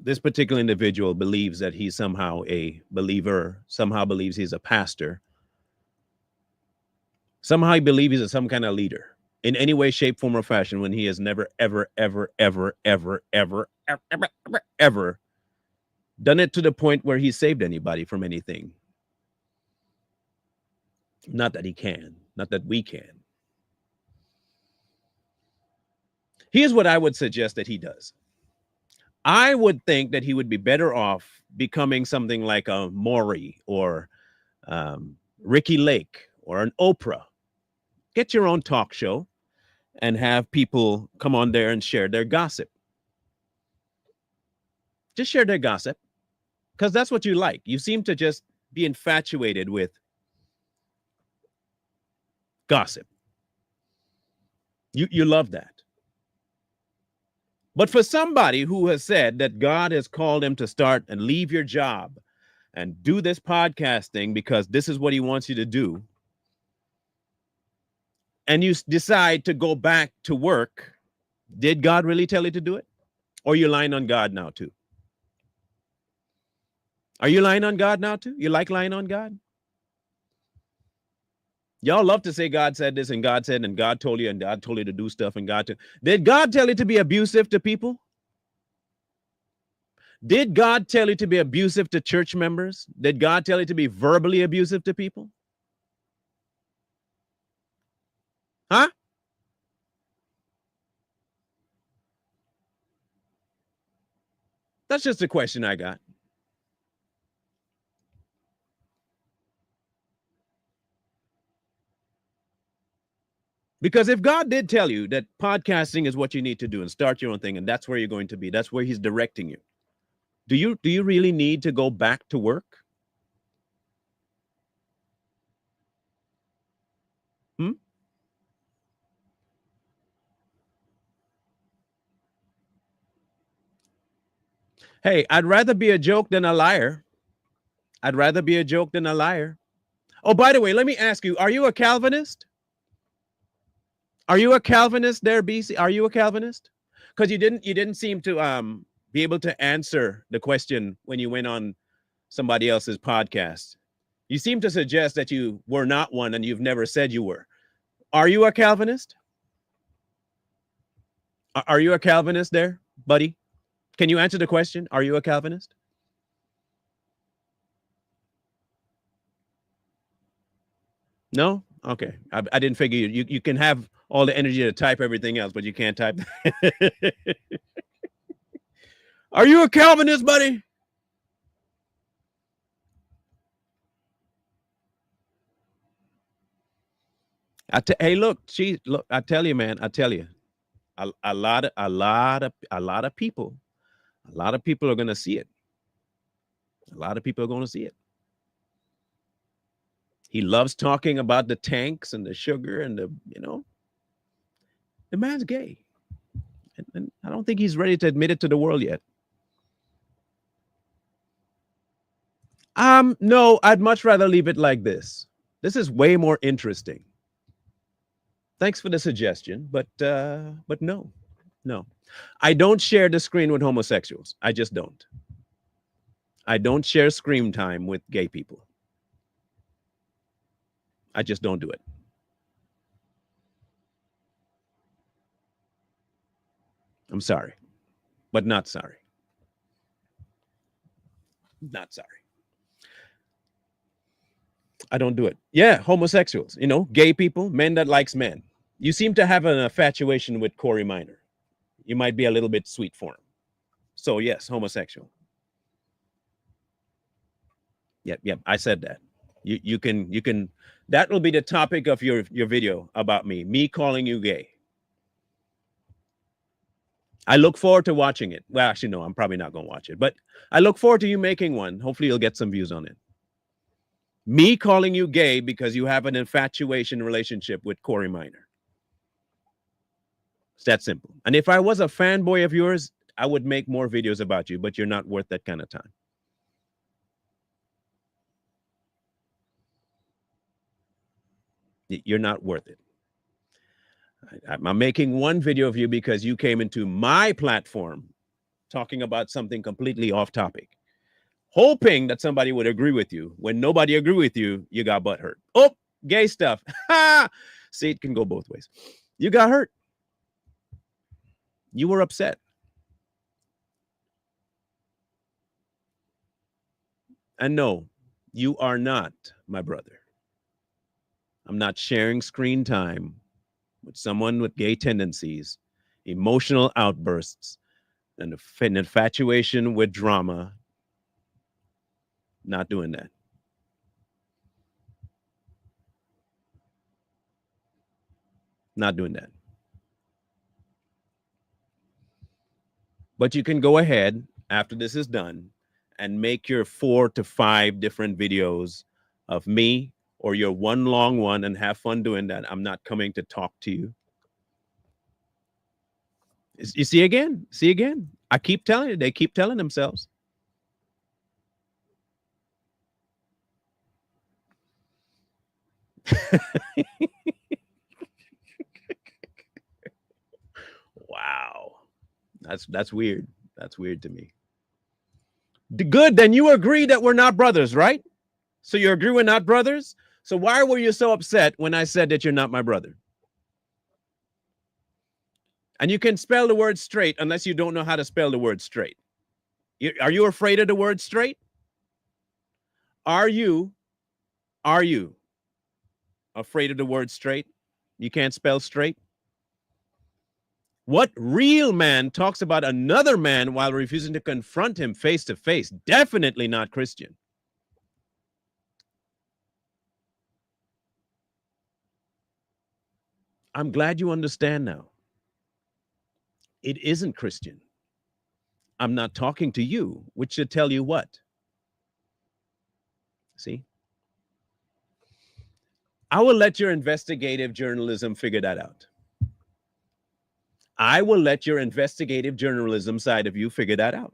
this particular individual believes that he's somehow a believer, somehow believes he's a pastor, somehow he believes he's some kind of leader in any way, shape, form, or fashion when he has never, ever, ever, ever, ever, ever, ever, ever, ever, ever done it to the point where he saved anybody from anything. Not that he can, not that we can. Here's what I would suggest that he does. I would think that he would be better off becoming something like a Maury or Ricky Lake or an Oprah. Get your own talk show and have people come on there and share their gossip. Just share their gossip, because that's what you like. You seem to just be infatuated with gossip. You love that. But for somebody who has said that God has called him to start and leave your job and do this podcasting because this is what he wants you to do, and you decide to go back to work, did God really tell you to do it? Or are you lying on God now too? Are you lying on God now too? You like lying on God? Y'all love to say God said this and God said, and God told you, and God told you to do stuff, and did God tell you to be abusive to people? Did God tell you to be abusive to church members? Did God tell you to be verbally abusive to people? Huh? That's just a question I got. Because if God did tell you that podcasting is what you need to do and start your own thing, and that's where you're going to be, that's where he's directing you, do you really need to go back to work? Hey, I'd rather be a joke than a liar. I'd rather be a joke than a liar. Oh, by the way, let me ask you, are you a Calvinist? Are you a Calvinist there, BC? Are you a Calvinist? Because you didn't seem to be able to answer the question when you went on somebody else's podcast. You seem to suggest that you were not one and you've never said you were. Are you a Calvinist? Are you a Calvinist there, buddy? Can you answer the question? Are you a Calvinist? No? Okay. I didn't figure you can have all the energy to type everything else, but you can't type. Are you a Calvinist, buddy? Hey, look, I tell you, man, I tell you, a lot of people are going to see it. A lot of people are going to see it. He loves talking about the tanks and the sugar and the man's gay. And I don't think he's ready to admit it to the world yet. No, I'd much rather leave it like this. This is way more interesting. Thanks for the suggestion, but no. I don't share the screen with homosexuals. I just don't. I don't share screen time with gay people. I just don't do it. I'm sorry, but not sorry. Not sorry. I don't do it. Yeah, homosexuals, gay people, men that likes men. You seem to have an infatuation with Corey Minor. You might be a little bit sweet for him. So yes, homosexual. Yep, I said that. You can that will be the topic of your video about me calling you gay. I look forward to watching it. Well, actually, no, I'm probably not going to watch it, but I look forward to you making one. Hopefully you'll get some views on it. Me calling you gay because you have an infatuation relationship with Corey Minor. It's that simple. And if I was a fanboy of yours, I would make more videos about you, but you're not worth that kind of time. You're not worth it. I'm making one video of you because you came into my platform talking about something completely off topic, hoping that somebody would agree with you. When nobody agreed with you, you got butt hurt. Oh, gay stuff. See, it can go both ways. You got hurt. You were upset. And no, you are not my brother. I'm not sharing screen time with someone with gay tendencies, emotional outbursts, and an infatuation with drama. Not doing that. Not doing that. But you can go ahead after this is done and make your 4 to 5 different videos of me, or your one long one, and have fun doing that. I'm not coming to talk to you. You see again? See again? I keep telling you, they keep telling themselves. Wow. That's weird. That's weird to me. Good, then you agree that we're not brothers, right? So you agree we're not brothers? So why were you so upset when I said that you're not my brother? And you can spell the word straight unless you don't know how to spell the word straight. Are you afraid of the word straight? Are you afraid of the word straight? You can't spell straight? What real man talks about another man while refusing to confront him face to face? Definitely not Christian. I'm glad you understand now. It isn't Christian. I'm not talking to you, which should tell you what? See? I will let your investigative journalism figure that out. I will let your investigative journalism side of you figure that out.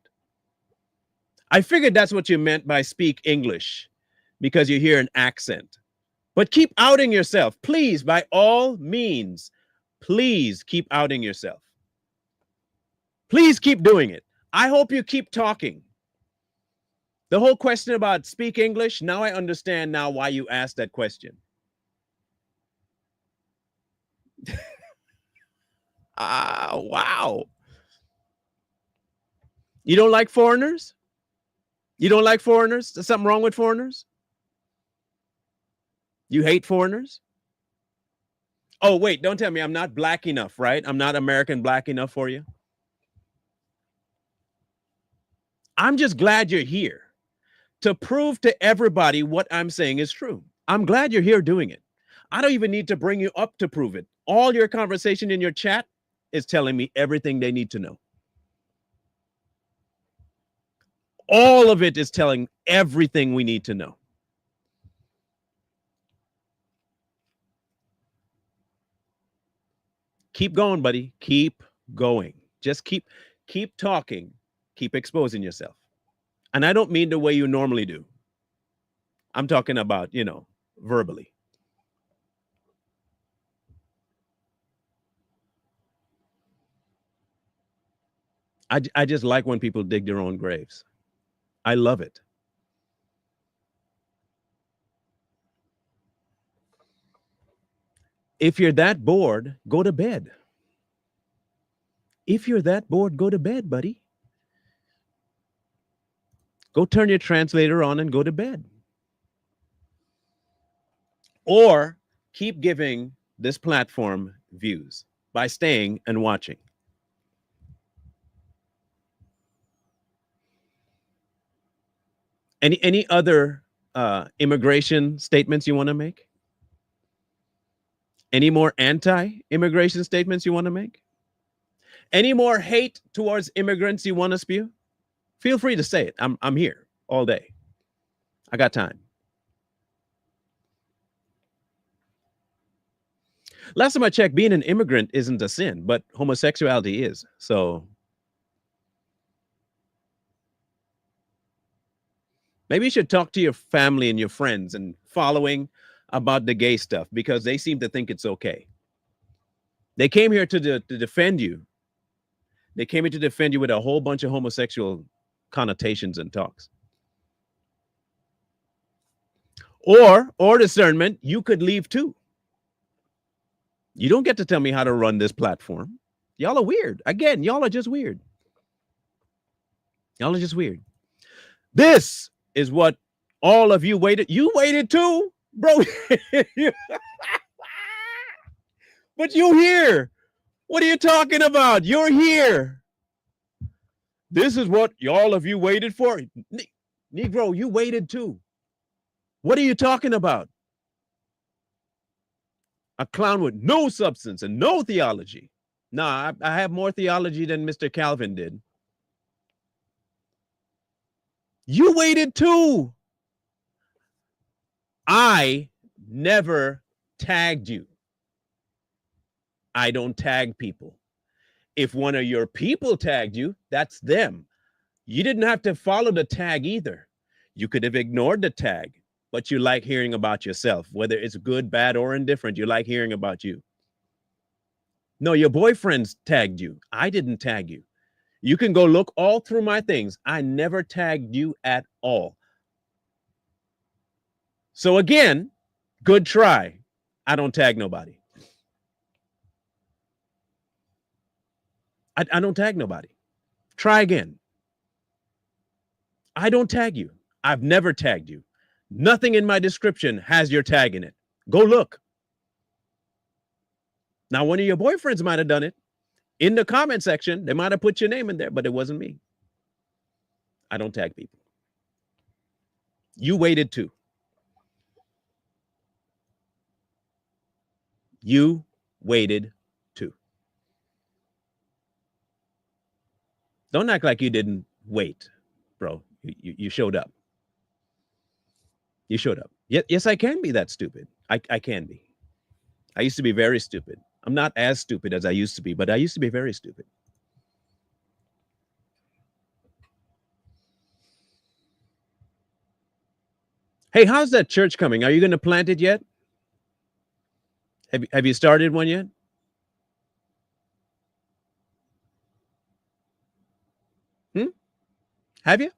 I figured that's what you meant by speak English, because you hear an accent. But keep outing yourself. Please, by all means, please keep outing yourself. Please keep doing it. I hope you keep talking. The whole question about speak English, now I understand now why you asked that question. Wow. You don't like foreigners? You don't like foreigners? There's something wrong with foreigners? You hate foreigners? Oh, wait, don't tell me I'm not black enough, right? I'm not American black enough for you. I'm just glad you're here to prove to everybody what I'm saying is true. I'm glad you're here doing it. I don't even need to bring you up to prove it. All your conversation in your chat is telling me everything they need to know. All of it is telling everything we need to know. Keep going, buddy. Keep going. Just keep talking. Keep exposing yourself. And I don't mean the way you normally do. I'm talking about, verbally. I just like when people dig their own graves. I love it. If you're that bored, go to bed. If you're that bored, go to bed, buddy. Go turn your translator on and go to bed. Or keep giving this platform views by staying and watching. Any other immigration statements you want to make? Any more anti-immigration statements you want to make? Any more hate towards immigrants you want to spew? Feel free to say it. I'm here all day. I got time. Last time I checked, being an immigrant isn't a sin, but homosexuality is. So maybe you should talk to your family and your friends and following about the gay stuff, because they seem to think it's okay. They came here to defend you. They came here to defend you with a whole bunch of homosexual connotations and talks. Or discernment, you could leave too. You don't get to tell me how to run this platform. Y'all are weird. Again, y'all are just weird. Y'all are just weird. This is what all of you waited. You waited too, bro. But you here. What are you talking about? You're here. This is what all of you waited for. Negro, you waited too. What are you talking about? A clown with no substance and no theology. Nah, I have more theology than Mr. Calvin did. You waited too. I never tagged you. I don't tag people. If one of your people tagged you, that's them. You didn't have to follow the tag either. You could have ignored the tag, but you like hearing about yourself, whether it's good, bad, or indifferent. You like hearing about you. No, your boyfriend's tagged you. I didn't tag you. You can go look all through my things. I never tagged you at all. So again, good try. I don't tag nobody. I don't tag nobody. Try again. I don't tag you. I've never tagged you. Nothing in my description has your tag in it. Go look. Now, one of your boyfriends might have done it. In the comment section, they might have put your name in there, but it wasn't me. I don't tag people. You waited too. You waited too. Don't act like you didn't wait, bro. You showed up. You showed up. Yes, I can be that stupid. I can be. I used to be very stupid. I'm not as stupid as I used to be, but I used to be very stupid. Hey, how's that church coming? Are you going to plant it yet? Have you started one yet? Have you?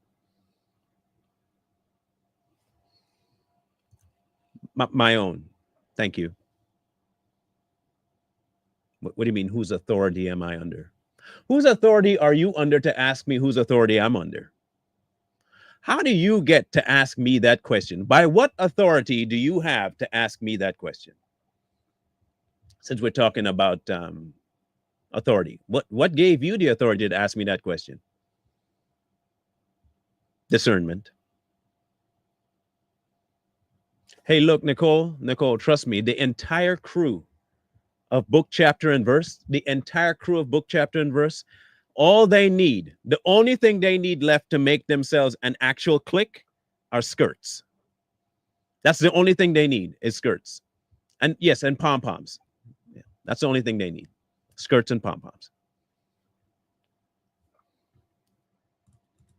My own. Thank you. What do you mean, whose authority am I under? Whose authority are you under to ask me whose authority I'm under? How do you get to ask me that question? By what authority do you have to ask me that question? Since we're talking about authority, what gave you the authority to ask me that question? Discernment. Hey, look, Nicole, trust me, the entire crew of book, chapter, and verse, all they need, the only thing they need left to make themselves an actual clique are skirts. That's the only thing they need is skirts. And yes, and pom-poms. Yeah, that's the only thing they need. Skirts and pom-poms.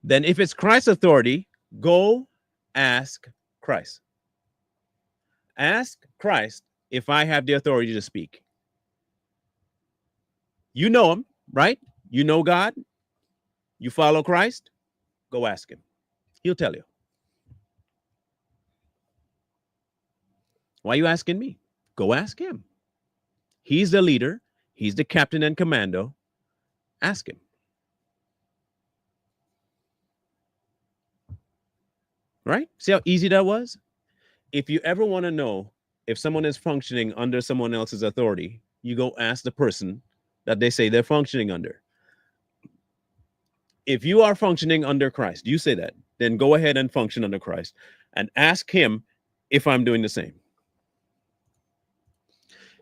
Then if it's Christ's authority, go ask Christ. Ask Christ if I have the authority to speak. You know him, right? You know God. You follow Christ. Go ask him. He'll tell you. Why are you asking me? Go ask him. He's the leader. He's the captain and commando. Ask him. Right? See how easy that was? If you ever want to know if someone is functioning under someone else's authority, you go ask the person that they say they're functioning under. If you are functioning under Christ, you say that, then go ahead and function under Christ and ask him if I'm doing the same.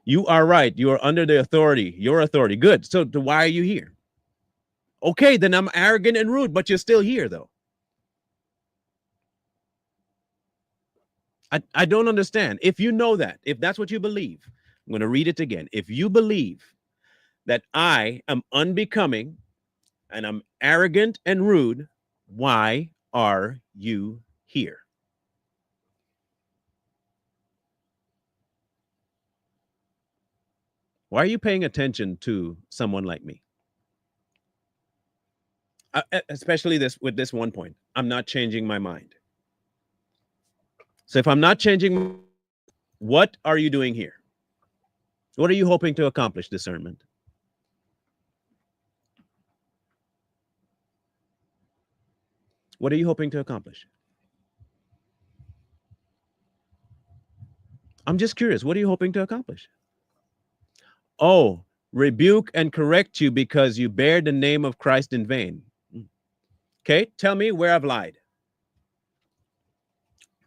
You are right. You are under the authority, your authority. Good. So why are you here? Okay, then I'm arrogant and rude, but you're still here though. I don't understand. If you know that, if that's what you believe, I'm going to read it again. If you believe that I am unbecoming and I'm arrogant and rude, why are you here? Why are you paying attention to someone like me? Especially with this one point. I'm not changing my mind. So if I'm not changing, what are you doing here? What are you hoping to accomplish, discernment? What are you hoping to accomplish? I'm just curious. What are you hoping to accomplish? Oh, rebuke and correct you because you bear the name of Christ in vain. Okay, tell me where I've lied.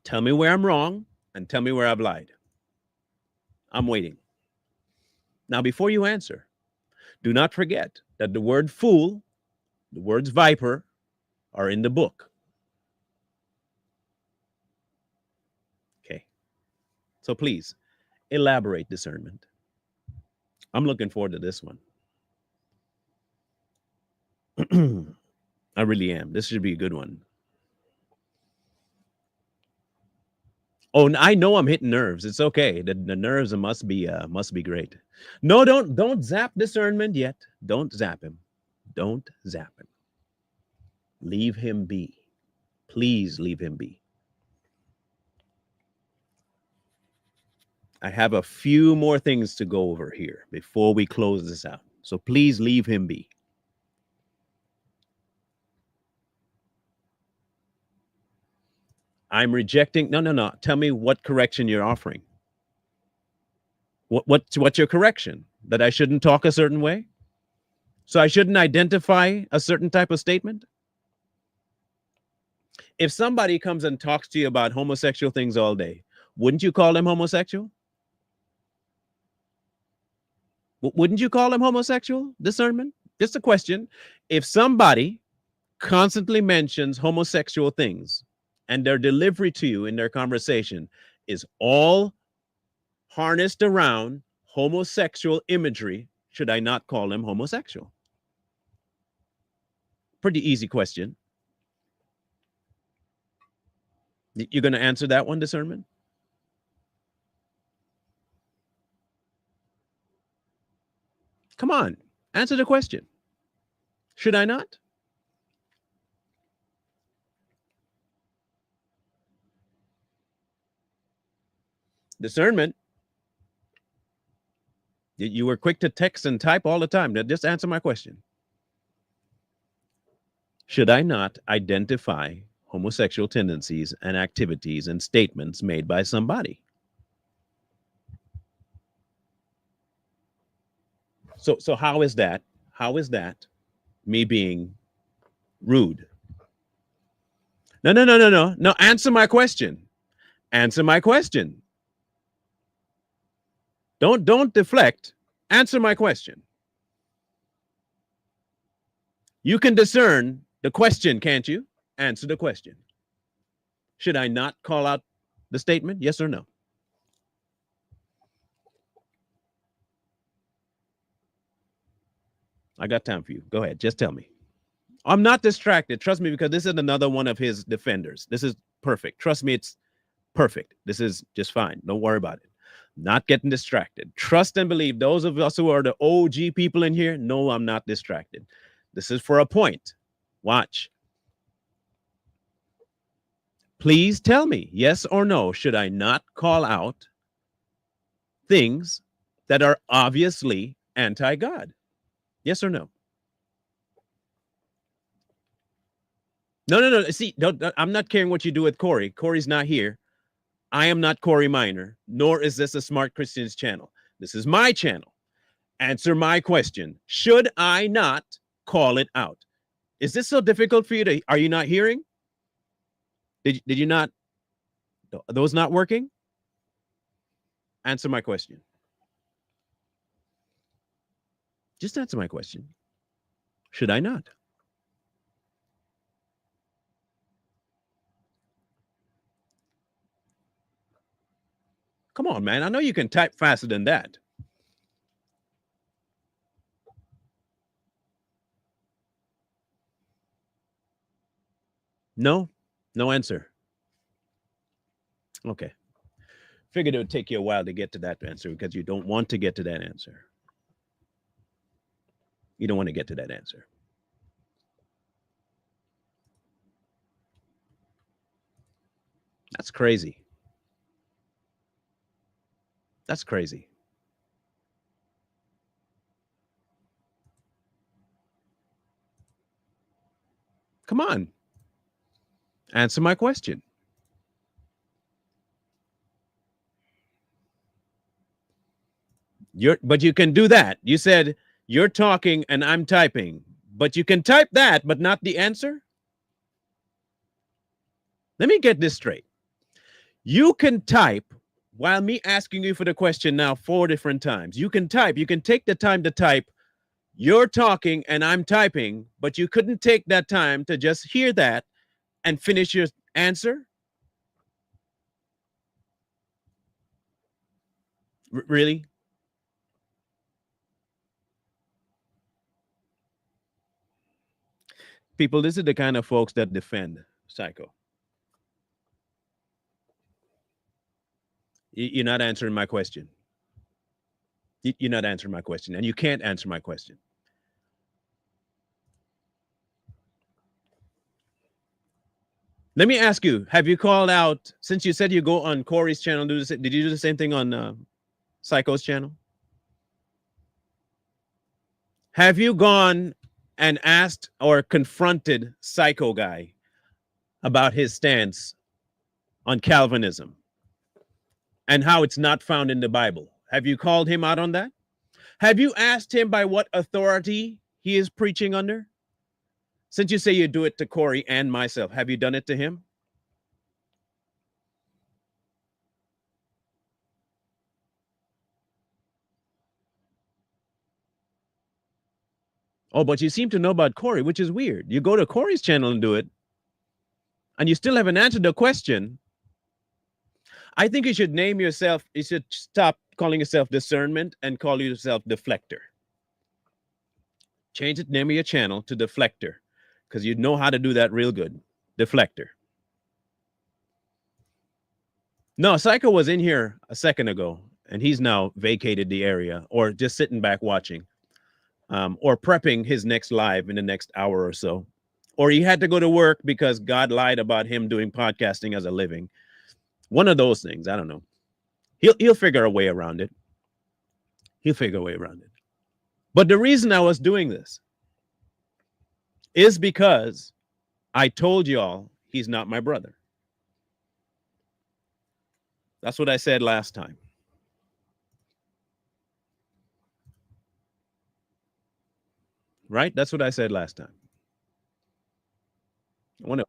Tell me where I'm wrong and tell me where I've lied. I'm waiting. Now, before you answer, do not forget that the word fool, the words viper, are in the book. Okay. So please, elaborate, discernment. I'm looking forward to this one. I really am. This should be a good one. Oh, I know I'm hitting nerves. It's okay. The nerves must be great. No, don't zap discernment yet. Don't zap him. Don't zap him. Leave him be. Please leave him be. I have a few more things to go over here before we close this out. So please leave him be. I'm rejecting. No. Tell me what correction you're offering. What's your correction? That I shouldn't talk a certain way? So I shouldn't identify a certain type of statement? If somebody comes and talks to you about homosexual things all day, wouldn't you call them homosexual? Wouldn't you call them homosexual? Discernment? Just a question. If somebody constantly mentions homosexual things and their delivery to you in their conversation is all harnessed around homosexual imagery, should I not call them homosexual? Pretty easy question. You're going to answer that one, discernment? Come on, answer the question. Should I not? Discernment. You were quick to text and type all the time. Just answer my question. Should I not identify homosexual tendencies and activities and statements made by somebody? So how is that? How is that me being rude? No. Answer my question. Answer my question. Don't deflect. Answer my question. You can discern the question, can't you? Answer the question. Should I not call out the statement? Yes or no? I got time for you. Go ahead. Just tell me. I'm not distracted. Trust me, because this is another one of his defenders. This is perfect. Trust me, it's perfect. This is just fine. Don't worry about it. Not getting distracted. Trust and believe. Those of us who are the OG people in here, no, I'm not distracted. This is for a point. Watch. Please tell me, yes or no, should I not call out things that are obviously anti-God? Yes or no? No. See, I'm not caring what you do with Corey. Corey's not here. I am not Corey Minor, nor is this a Smart Christians channel. This is my channel. Answer my question. Should I not call it out? Is this so difficult for you to, are you not hearing? Did you not, are those not working? Answer my question. Just answer my question. Should I not? Come on, man. I know you can type faster than that. No answer. Okay. Figured it would take you a while to get to that answer because you don't want to get to that answer. You don't want to get to that answer. That's crazy. That's crazy. Come on. Answer my question. But you can do that. You said you're talking and I'm typing, but you can type that, but not the answer. Let me get this straight. You can type while me asking you for the question now 4 different times. You can type. You can take the time to type. You're talking and I'm typing, but you couldn't take that time to just hear that and finish your answer. Really? People, this is the kind of folks that defend Psycho. You're not answering my question. You're not answering my question, and you can't answer my question. Let me ask you, have you called out, since you said you go on Corey's channel, did you do the same thing on Psycho's channel? Have you gone and asked or confronted Psycho Guy about his stance on Calvinism and how it's not found in the Bible? Have you called him out on that? Have you asked him by what authority he is preaching under? Since you say you do it to Corey and myself, have you done it to him? Oh, but you seem to know about Corey, which is weird. You go to Corey's channel and do it, and you still haven't answered the question. I think you should name yourself, you should stop calling yourself discernment and call yourself deflector. Change the name of your channel to deflector, because you know how to do that real good. Deflector. No, Psycho was in here a second ago, and he's now vacated the area or just sitting back watching, or prepping his next live in the next hour or so. Or he had to go to work because God lied about him doing podcasting as a living. One of those things. I don't know. He'll figure a way around it. He'll figure a way around it. But the reason I was doing this is because I told y'all he's not my brother. That's what I said last time. Right? That's what I said last time. I want to.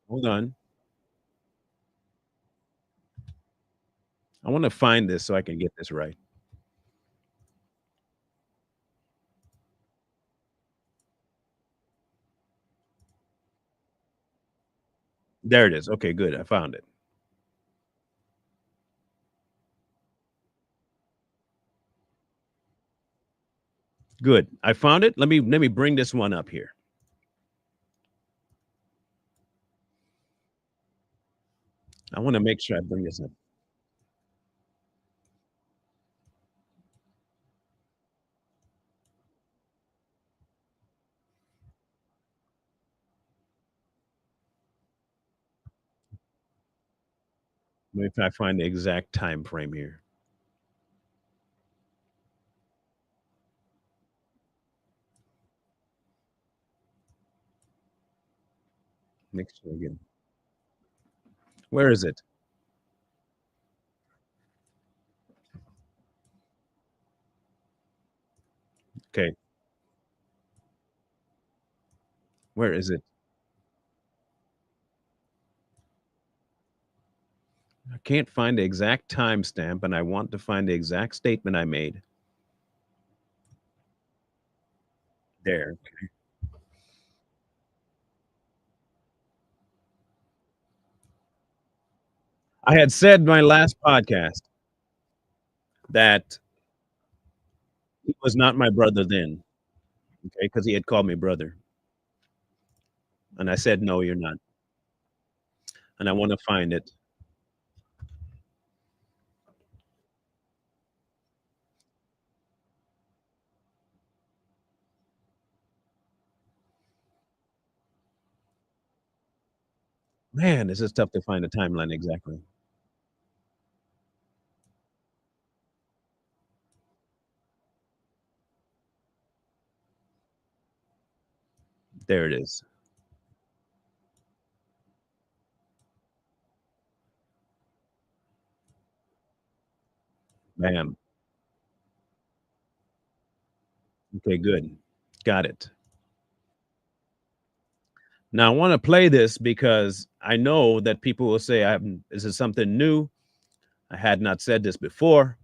Hold on. I want to find this so I can get this right. There it is. Okay, good. I found it. Good. I found it. Let me bring this one up here. I want to make sure I bring this up. Maybe if I find the exact time frame here. Make sure again. Where is it? Okay. Where is it? I can't find the exact timestamp, and I want to find the exact statement I made. There. Okay. I had said in my last podcast that he was not my brother then, okay, because he had called me brother. And I said, no, you're not. And I want to find it. Man, this is tough to find a timeline exactly. There it is. Bam. Okay, good. Got it. Now I want to play this because I know that people will say, this is something new. I had not said this before.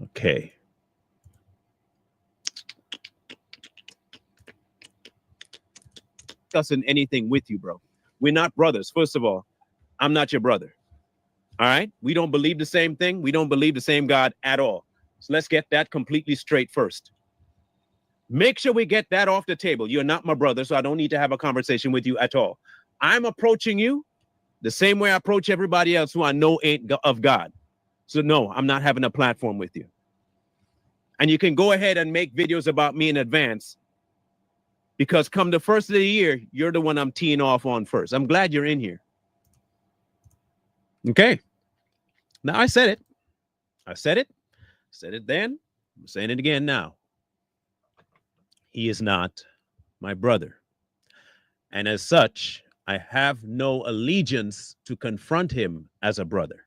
Okay. Discussing anything with you, bro. We're not brothers. First of all, I'm not your brother. All right. We don't believe the same thing. We don't believe the same God at all. So let's get that completely straight first. Make sure we get that off the table. You're not my brother, so I don't need to have a conversation with you at all. I'm approaching you the same way I approach everybody else who I know ain't of God. So no, I'm not having a platform with you. And you can go ahead and make videos about me in advance, because come the first of the year, you're the one I'm teeing off on first. I'm glad you're in here. Okay. Now I said it. I said it. Said it then. I'm saying it again now. He is not my brother. And as such, I have no allegiance to confront him as a brother.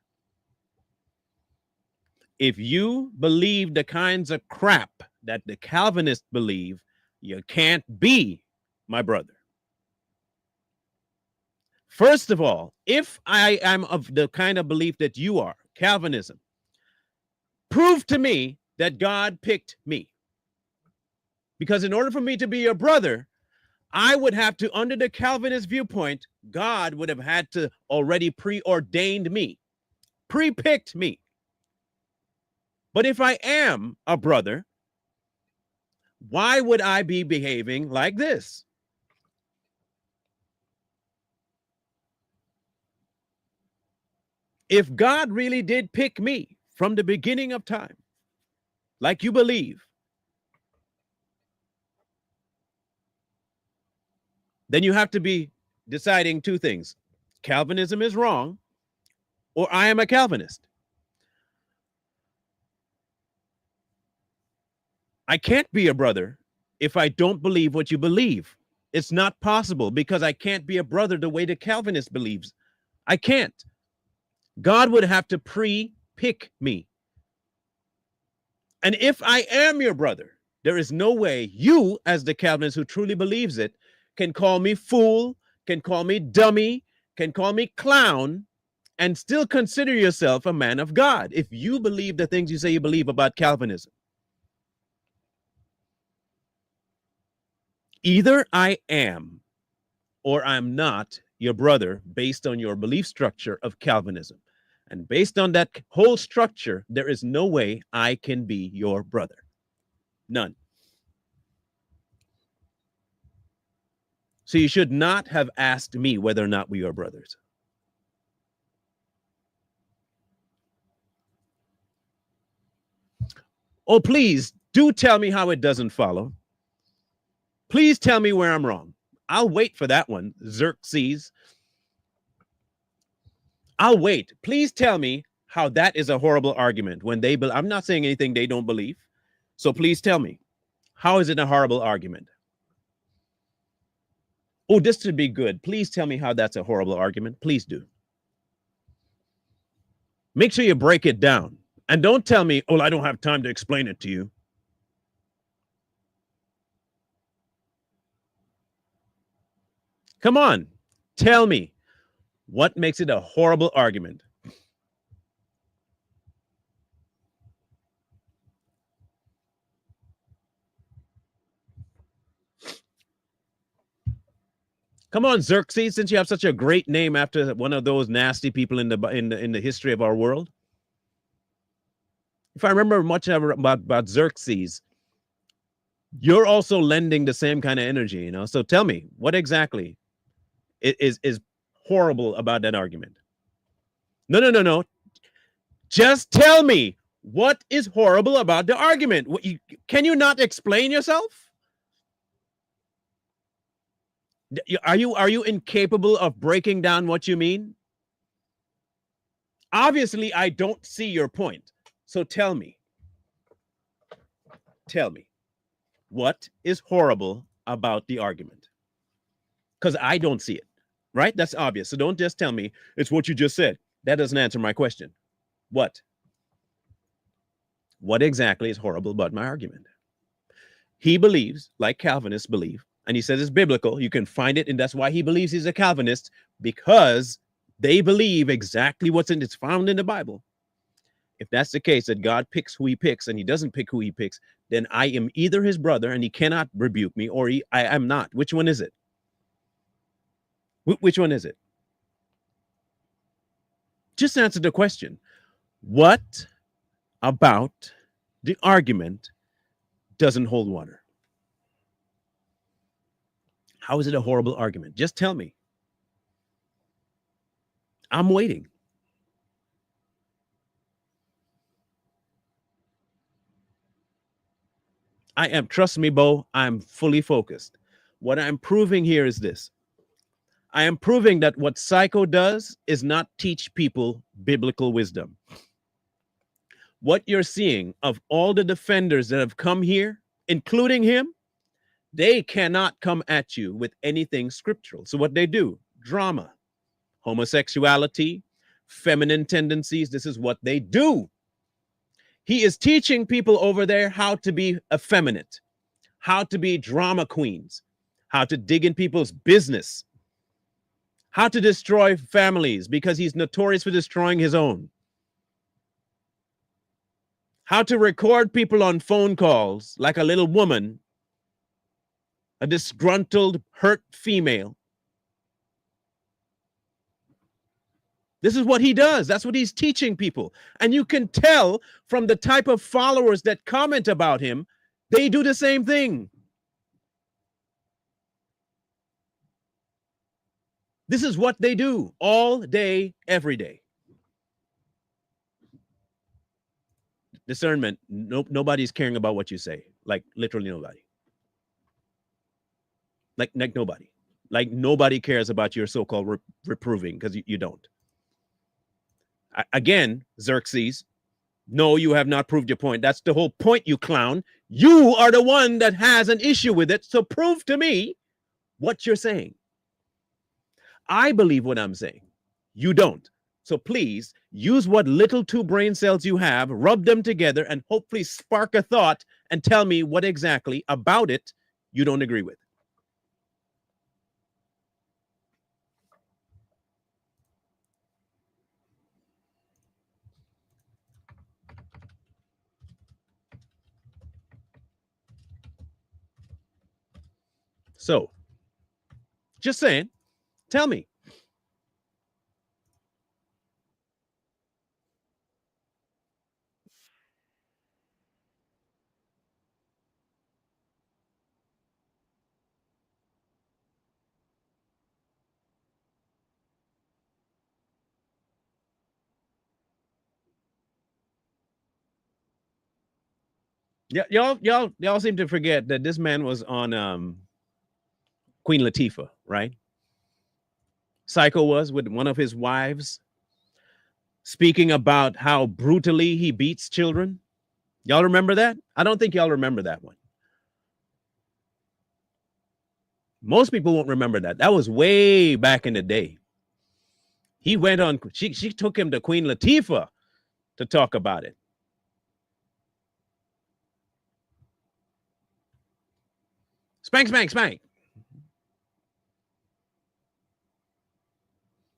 If you believe the kinds of crap that the Calvinists believe, you can't be my brother. First of all, if I am of the kind of belief that you are, Calvinism, prove to me that God picked me. Because in order for me to be your brother, I would have to, under the Calvinist viewpoint, God would have had to already preordained me, pre-picked me. But if I am a brother, why would I be behaving like this? If God really did pick me from the beginning of time, like you believe, then you have to be deciding two things. Calvinism is wrong, or I am a Calvinist. I can't be a brother if I don't believe what you believe. It's not possible, because I can't be a brother the way the Calvinist believes. I can't. God would have to pre-pick me. And if I am your brother, there is no way you, as the Calvinist who truly believes it, can call me fool, can call me dummy, can call me clown, and still consider yourself a man of God if you believe the things you say you believe about Calvinism. Either I am or I'm not your brother based on your belief structure of Calvinism. And based on that whole structure, there is no way I can be your brother. None. So you should not have asked me whether or not we are brothers. Oh, please do tell me how it doesn't follow. Please tell me where I'm wrong. I'll wait for that one, Xerxes. I'll wait. Please tell me how that is a horrible argument when they I'm not saying anything they don't believe. So please tell me, how is it a horrible argument? Oh, this should be good. Please tell me how that's a horrible argument. Please do. Make sure you break it down. And don't tell me, oh, I don't have time to explain it to you. Come on, tell me what makes it a horrible argument. Come on, Xerxes, since you have such a great name after one of those nasty people in the history of our world. If I remember much about Xerxes, you're also lending the same kind of energy, you know. So tell me, what exactly is horrible about that argument? No. Just tell me what is horrible about the argument. Can you not explain yourself? Are you incapable of breaking down what you mean? Obviously, I don't see your point. So tell me. Tell me. What is horrible about the argument? Because I don't see it, right? That's obvious. So don't just tell me it's what you just said. That doesn't answer my question. What? What exactly is horrible about my argument? He believes, like Calvinists believe, and he says it's biblical. You can find it, and that's why he believes he's a Calvinist, because they believe exactly it's found in the Bible. If that's the case, that God picks who he picks and he doesn't pick who he picks, then I am either his brother and he cannot rebuke me, or I am not. Which one is it? Which one is it? Just answer the question. What about the argument doesn't hold water? How is it a horrible argument? Just tell me. I'm waiting. I am, trust me, Bo, I'm fully focused. What I'm proving here is this. I am proving that what Psycho does is not teach people biblical wisdom. What you're seeing of all the defenders that have come here, including him, they cannot come at you with anything scriptural. So what they do, drama, homosexuality, feminine tendencies, this is what they do. He is teaching people over there how to be effeminate, how to be drama queens, how to dig in people's business, how to destroy families because he's notorious for destroying his own, how to record people on phone calls like a little woman, a disgruntled, hurt female. This is what he does. That's what he's teaching people. And you can tell from the type of followers that comment about him, they do the same thing. This is what they do all day, every day. Discernment. Nobody's caring about what you say. Like literally nobody. Like nobody. Like nobody cares about your so-called reproving because you don't. Again, Xerxes, no, you have not proved your point. That's the whole point, you clown. You are the one that has an issue with it. So prove to me what you're saying. I believe what I'm saying. You don't. So please use what little two brain cells you have, rub them together, and hopefully spark a thought and tell me what exactly about it you don't agree with. So, just saying, tell me. Yeah, y'all seem to forget that this man was on Queen Latifah, right? Psycho was with one of his wives, speaking about how brutally he beats children. Y'all remember that? I don't think y'all remember that one. Most people won't remember that. That was way back in the day. He went on, she took him to Queen Latifah to talk about it. Spank, spank, spank.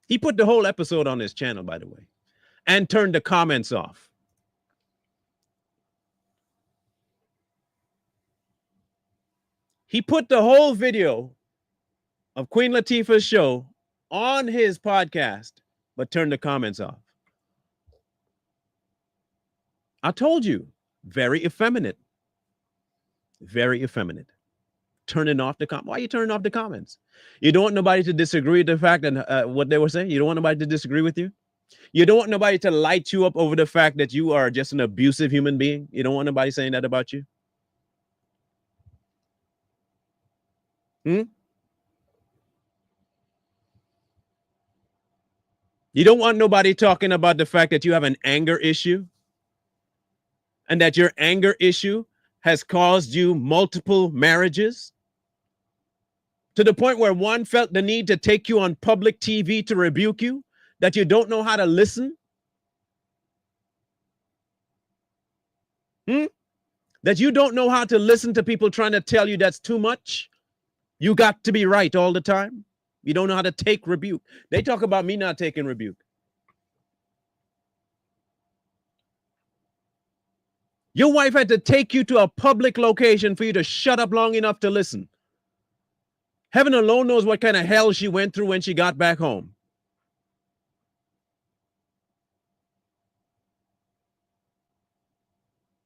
He put the whole episode on his channel, by the way, and turned the comments off. He put the whole video of Queen Latifah's show on his podcast, but turned the comments off. I told you, very effeminate. Very effeminate. Turning off the comments. Why are you turning off the comments? You don't want nobody to disagree with the fact and what they were saying? You don't want nobody to disagree with you? You don't want nobody to light you up over the fact that you are just an abusive human being. You don't want nobody saying that about you. You don't want nobody talking about the fact that you have an anger issue and that your anger issue has caused you multiple marriages to the point where one felt the need to take you on public TV to rebuke you, that you don't know how to listen. That you don't know how to listen to people trying to tell you that's too much. You got to be right all the time. You don't know how to take rebuke. They talk about me not taking rebuke. Your wife had to take you to a public location for you to shut up long enough to listen. Heaven alone knows what kind of hell she went through when she got back home.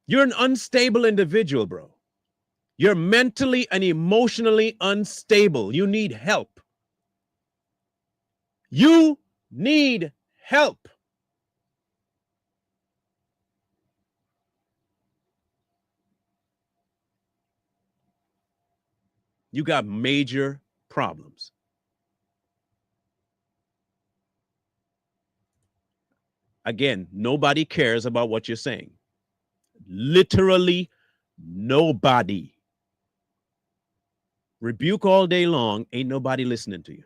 You're an unstable individual, bro. You're mentally and emotionally unstable. You need help. You need help. You got major problems. Again, nobody cares about what you're saying. Literally nobody. Rebuke all day long, ain't nobody listening to you.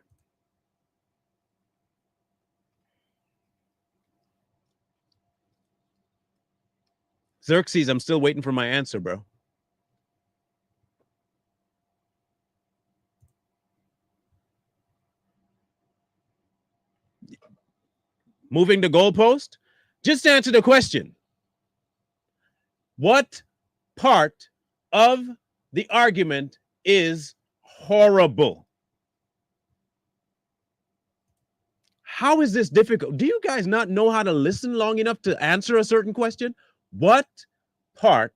Xerxes, I'm still waiting for my answer, bro. Moving the goalpost? Just answer the question. What part of the argument is horrible? How is this difficult? Do you guys not know how to listen long enough to answer a certain question? What part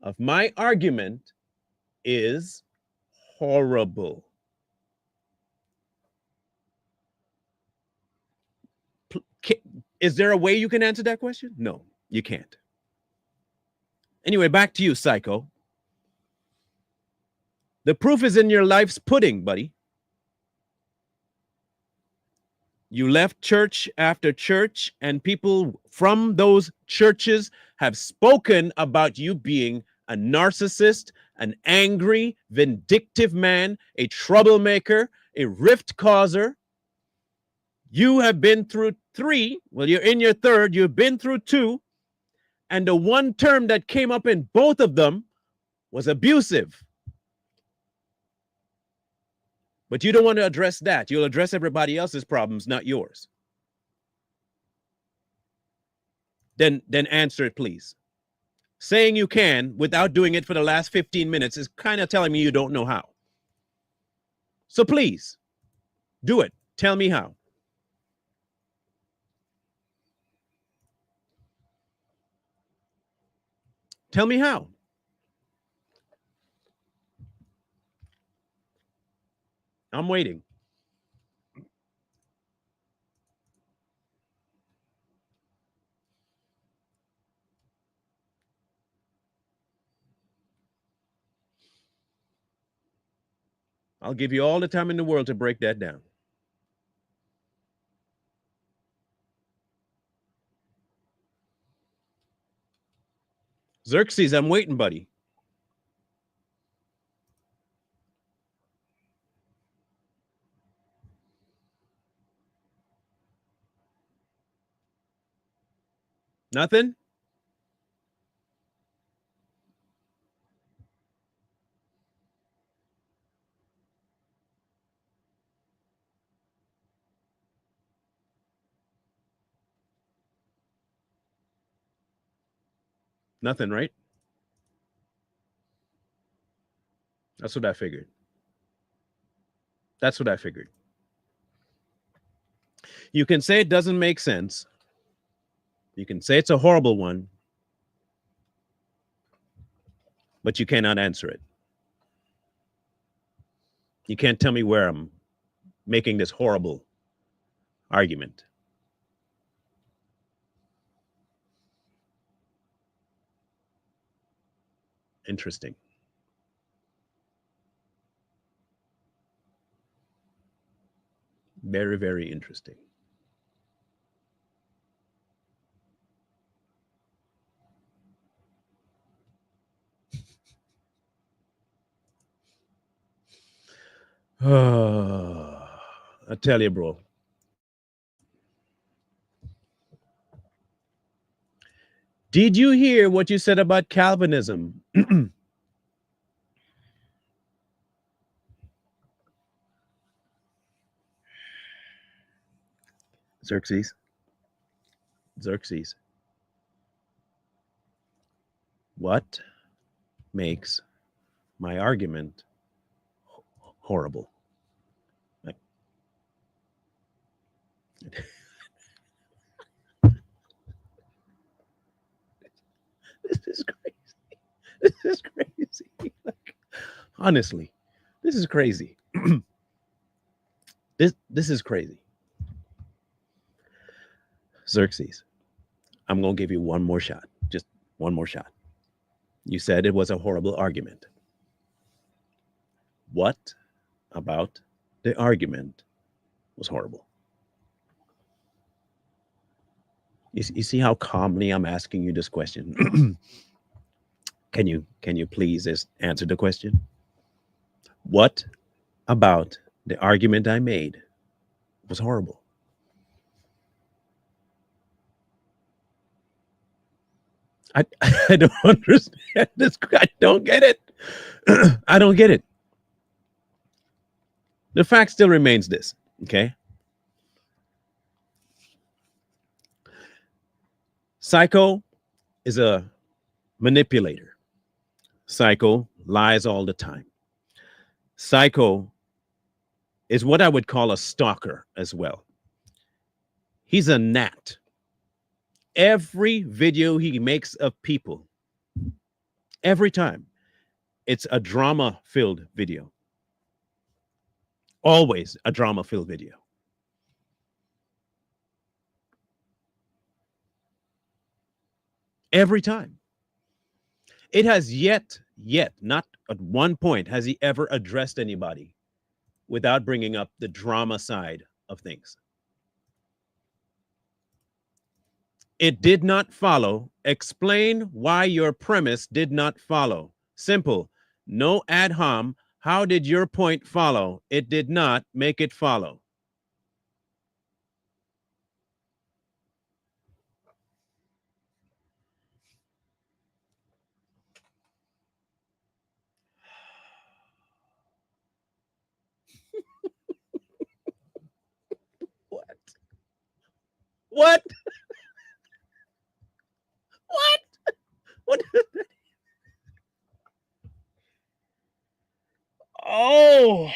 of my argument is horrible? Is there a way you can answer that question? No, you can't. Anyway, back to you, Psycho. The proof is in your life's pudding, buddy. You left church after church, and people from those churches have spoken about you being a narcissist, an angry, vindictive man, a troublemaker, a rift causer. You have been through 3. Well, you're in your 3rd. You've been through 2. And the one term that came up in both of them was abusive. But you don't want to address that. You'll address everybody else's problems, not yours. Then answer it, please. Saying you can without doing it for the last 15 minutes is kind of telling me you don't know how. So please, do it. Tell me how. Tell me how. I'm waiting. I'll give you all the time in the world to break that down. Xerxes, I'm waiting, buddy. Nothing? Nothing, right? That's what I figured. That's what I figured. You can say it doesn't make sense. You can say it's a horrible one, but you cannot answer it. You can't tell me where I'm making this horrible argument. Interesting. Very, very interesting. I tell you, bro. Did you hear what you said about Calvinism? Xerxes. Xerxes. What makes my argument horrible? Like, this is crazy. This is crazy. Like, honestly, this is crazy. This is crazy. Xerxes, I'm going to give you one more shot. Just one more shot. You said it was a horrible argument. What about the argument was horrible? You see how calmly I'm asking you this question? Can you please just answer the question? What about the argument I made was horrible? I don't understand this. I don't get it. I don't get it. The fact still remains this, okay? Psycho is a manipulator. Psycho lies all the time. Psycho is what I would call a stalker as well. He's a gnat. Every video he makes of people, every time, it's a drama-filled video. Always a drama-filled video. Every time. It has yet, not at one point has he ever addressed anybody without bringing up the drama side of things. It did not follow. Explain why your premise did not follow. Simple. No ad hom. How did your point follow? It did not make it follow. What? What? What? Oh.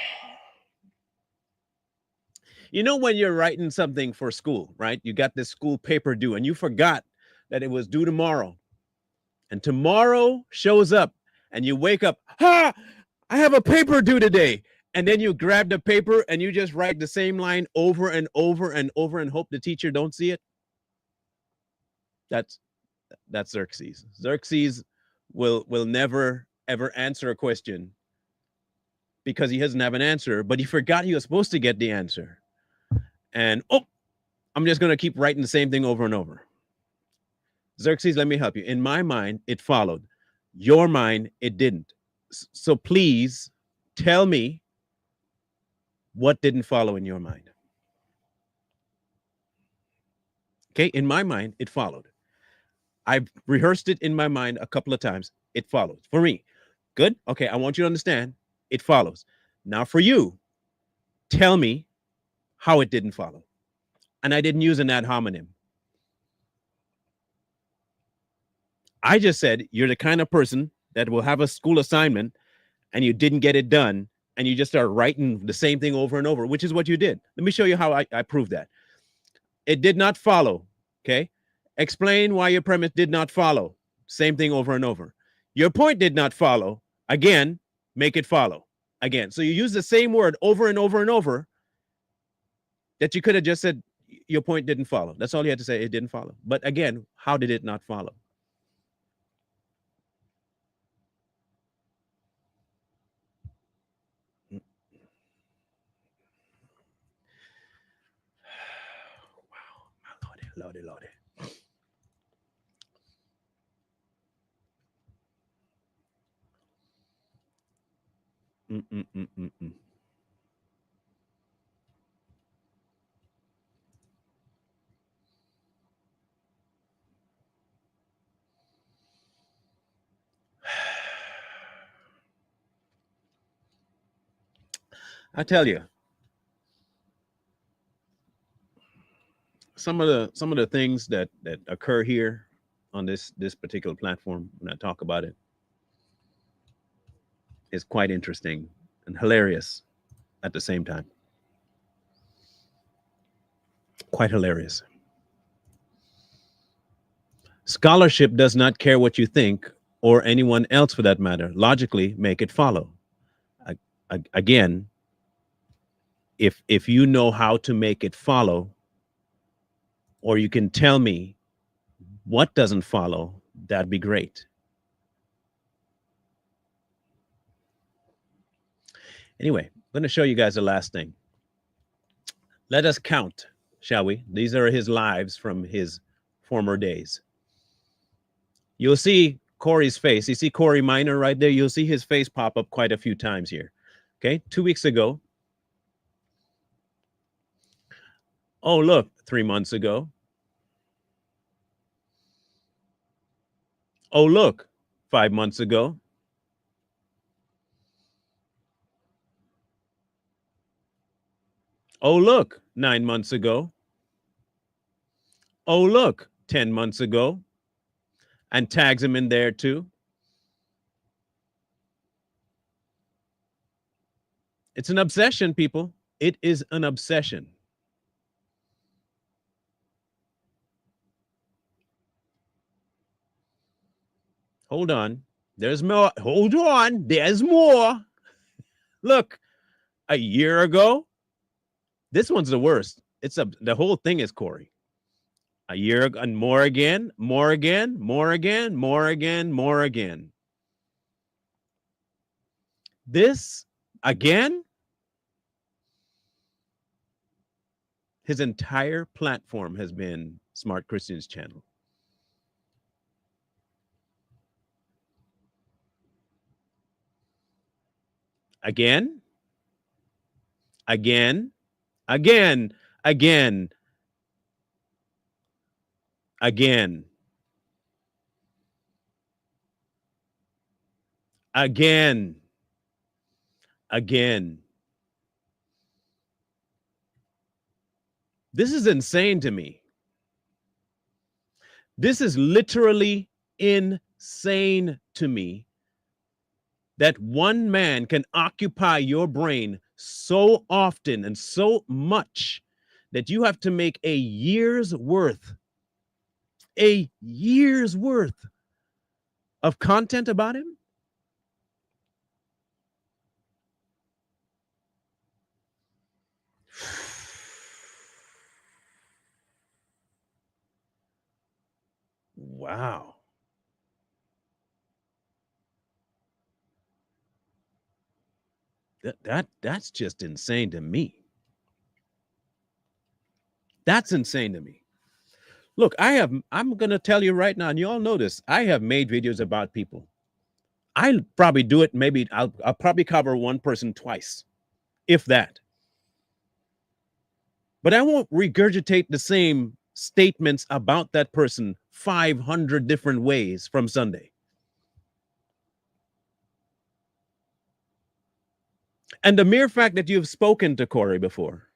You know when you're writing something for school, right? You got this school paper due and you forgot that it was due tomorrow. And tomorrow shows up and you wake up, I have a paper due today. And then you grab the paper and you just write the same line over and over and over and hope the teacher don't see it. That's Xerxes. Xerxes will never ever answer a question because he doesn't have an answer, but he forgot he was supposed to get the answer. And I'm just going to keep writing the same thing over and over. Xerxes, let me help you. In my mind, it followed. Your mind, it didn't. So please tell me what didn't follow in your mind. Okay, in my mind, it followed. I've rehearsed it in my mind a couple of times. It follows. For me, good? Okay, I want you to understand. It follows. Now for you, tell me how it didn't follow. And I didn't use an ad hominem. I just said you're the kind of person that will have a school assignment and you didn't get it done and you just start writing the same thing over and over, which is what you did. Let me show you how I proved that. It did not follow, okay? Explain why your premise did not follow. Same thing over and over. Your point did not follow. Again, make it follow. Again. So you use the same word over and over and over that you could have just said your point didn't follow. That's all you had to say. It didn't follow. But again, how did it not follow? Lordy, Lordy. Mm-mm-mm-mm-mm. I tell you, some of the things that occur here on this particular platform when I talk about it is quite interesting and hilarious at the same time. Quite hilarious. Scholarship does not care what you think, or anyone else for that matter. Logically, make it follow. Again, if you know how to make it follow, or you can tell me what doesn't follow, that'd be great. Anyway, I'm going to show you guys the last thing. Let us count, shall we? These are his lives from his former days. You'll see Corey's face. You see Corey Minor right there? You'll see his face pop up quite a few times here. Okay, 2 weeks ago. Oh, look, 3 months ago. Oh, look, 5 months ago. Oh, look, 9 months ago. Oh, look, 10 months ago. And tags him in there too. It's an obsession, people. It is an obsession. Hold on. There's more. Hold on. There's more. Look, a year ago. This one's the worst. The whole thing is Corey. A year ago, and more again, more again, more again, more again, more again. This again. His entire platform has been Smart Christian's channel. Again, again, again, again, again, again, again. This is insane to me. This is literally insane to me that one man can occupy your brain so often and so much that you have to make a year's worth of content about him. Wow. That's just insane to me. That's insane to me. Look, I'm going to tell you right now, and you all know this, I have made videos about people. I'll probably do it. Maybe I'll probably cover one person twice, if that. But I won't regurgitate the same statements about that person 500 different ways from Sunday. And the mere fact that you've spoken to Corey before,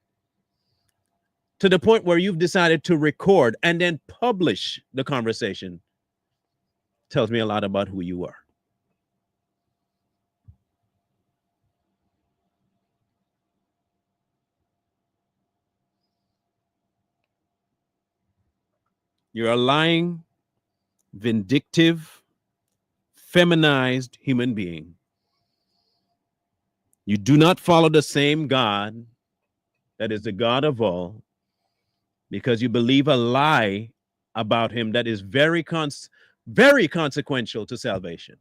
to the point where you've decided to record and then publish the conversation, tells me a lot about who you are. You're a lying, vindictive, feminized human being. You do not follow the same God that is the God of all, because you believe a lie about him that is very consequential to salvation.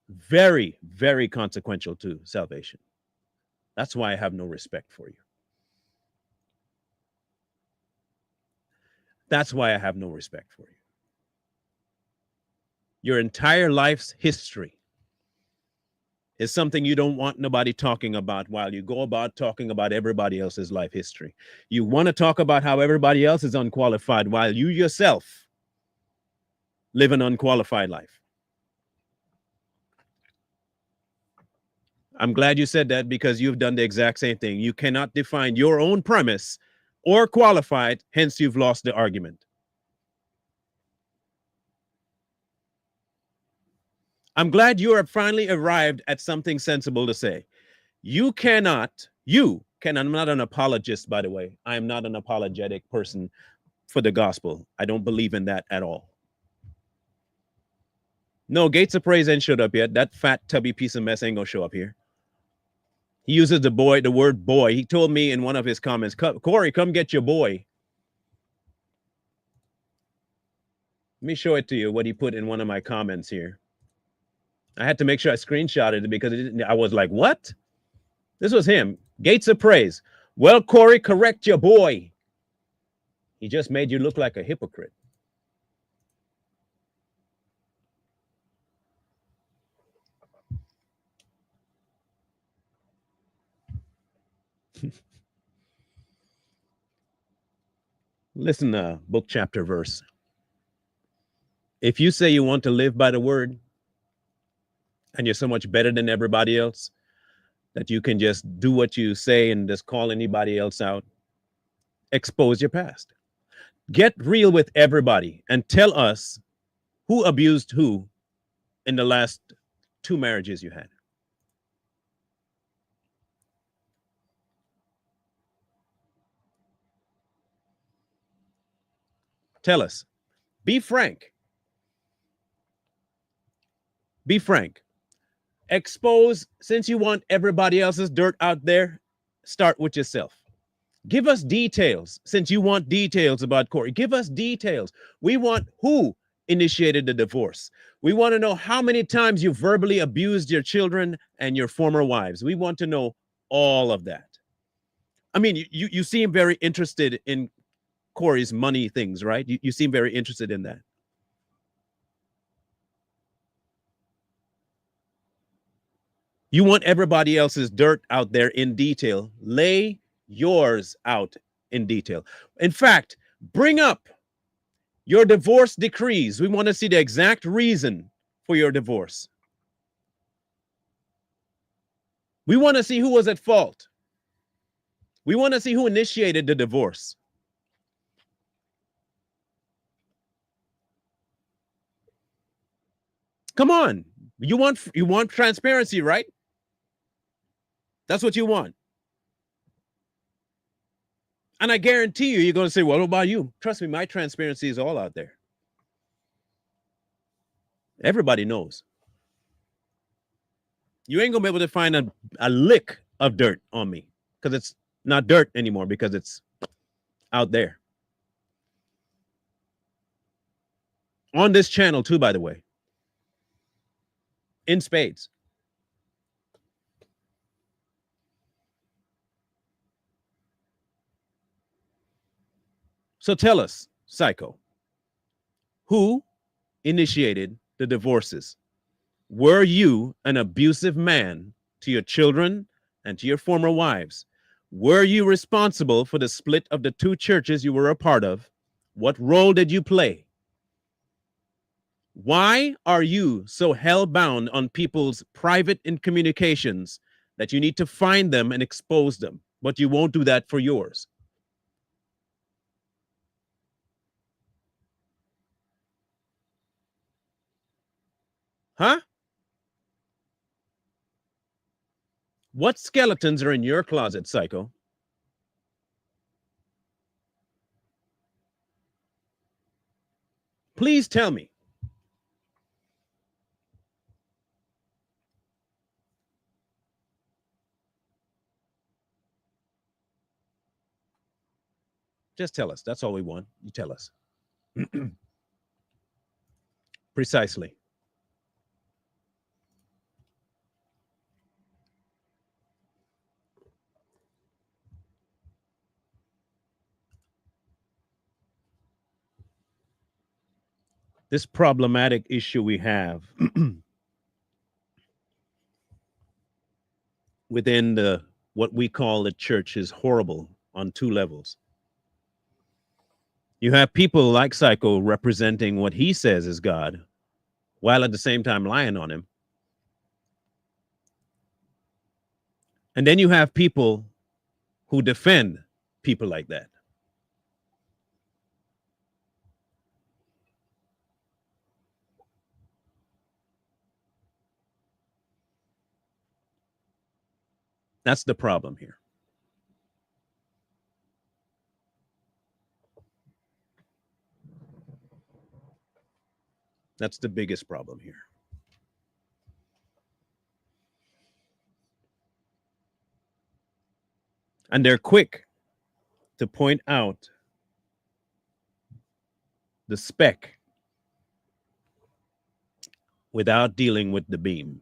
Very, very consequential to salvation. That's why I have no respect for you. That's why I have no respect for you. Your entire life's history is something you don't want nobody talking about while you go about talking about everybody else's life history. You want to talk about how everybody else is unqualified while you yourself live an unqualified life. I'm glad you said that, because you've done the exact same thing. You cannot define your own premise or qualified, hence you've lost the argument. I'm glad you have finally arrived at something sensible to say. You cannot, I'm not an apologist, by the way. I am not an apologetic person for the gospel. I don't believe in that at all. No, Gates of Praise ain't showed up yet. That fat, tubby piece of mess ain't gonna show up here. He uses the word boy. He told me in one of his comments, Corey, come get your boy. Let me show it to you, what he put in one of my comments here. I had to make sure I screenshotted it because I was like, what? This was him. Gates of Praise. Well, Corey, correct your boy. He just made you look like a hypocrite. Listen, book, chapter, verse. If you say you want to live by the word and you're so much better than everybody else that you can just do what you say and just call anybody else out, expose your past. Get real with everybody and tell us who abused who in the last 2 marriages you had. Tell us. Be frank. Be frank. Expose, since you want everybody else's dirt out there, start with yourself. Give us details, since you want details about Corey. Give us details. We want who initiated the divorce. We want to know how many times you verbally abused your children and your former wives. We want to know all of that. I mean, you seem very interested in Corey's money things, right? You seem very interested in that. You want everybody else's dirt out there in detail. Lay yours out in detail. In fact, bring up your divorce decrees. We want to see the exact reason for your divorce. We want to see who was at fault. We want to see who initiated the divorce. Come on. You want transparency, right? That's what you want. And I guarantee you're going to say, well, what about you? Trust me, my transparency is all out there. Everybody knows. You ain't going to be able to find a lick of dirt on me, because it's not dirt anymore, because it's out there. On this channel too, by the way. In spades. So tell us, Psycho, who initiated the divorces? Were you an abusive man to your children and to your former wives? Were you responsible for the split of the 2 churches you were a part of? What role did you play? Why are you so hell-bound on people's private communications that you need to find them and expose them, but you won't do that for yours? Huh? What skeletons are in your closet, Psycho? Please tell me. Just tell us. That's all we want. You tell us. Precisely. This problematic issue we have within the what we call the church is horrible on two levels. You have people like Psycho representing what he says is God, while at the same time lying on him. And then you have people who defend people like that. That's the problem here. That's the biggest problem here. And they're quick to point out the speck without dealing with the beam.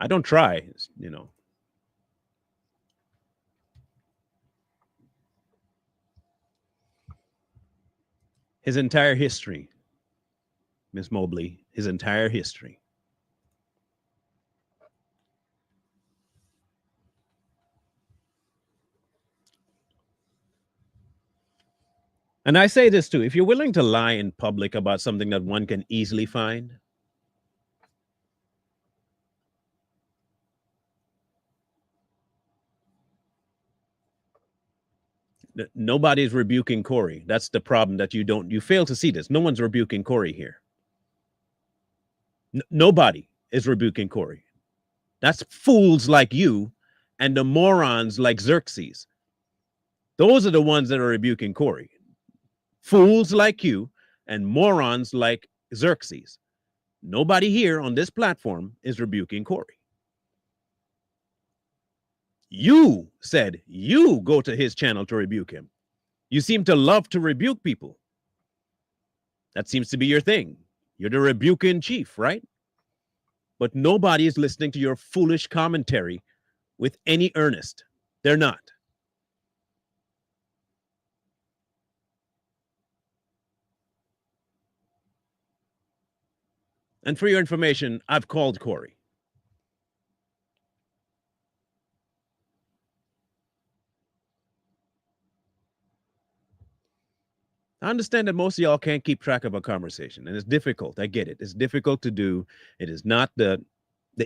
I don't try, you know. His entire history, Miss Mobley, his entire history. And I say this too, if you're willing to lie in public about something that one can easily find, nobody's rebuking Corey. That's the problem, that you fail to see this. No one's rebuking Corey here. Nobody is rebuking Corey. That's fools like you and the morons like Xerxes. Those are the ones that are rebuking Corey. Fools like you and morons like Xerxes. Nobody here on this platform is rebuking Corey. You said you go to his channel to rebuke him. You seem to love to rebuke people. That seems to be your thing. You're the rebuker in chief, right? But nobody is listening to your foolish commentary with any earnest. They're not. And for your information, I've called Corey. I understand that most of y'all can't keep track of a conversation, and it's difficult. I get it. It's difficult to do. It is not the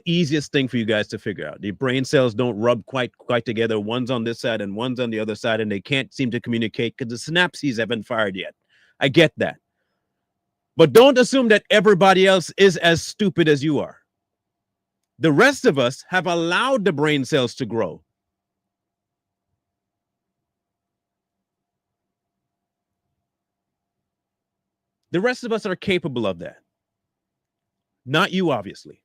easiest thing for you guys to figure out. The brain cells don't rub quite together. One's on this side and one's on the other side, and they can't seem to communicate because the synapses haven't fired yet. I get that. But don't assume that everybody else is as stupid as you are. The rest of us have allowed the brain cells to grow. The rest of us are capable of that. Not you, obviously.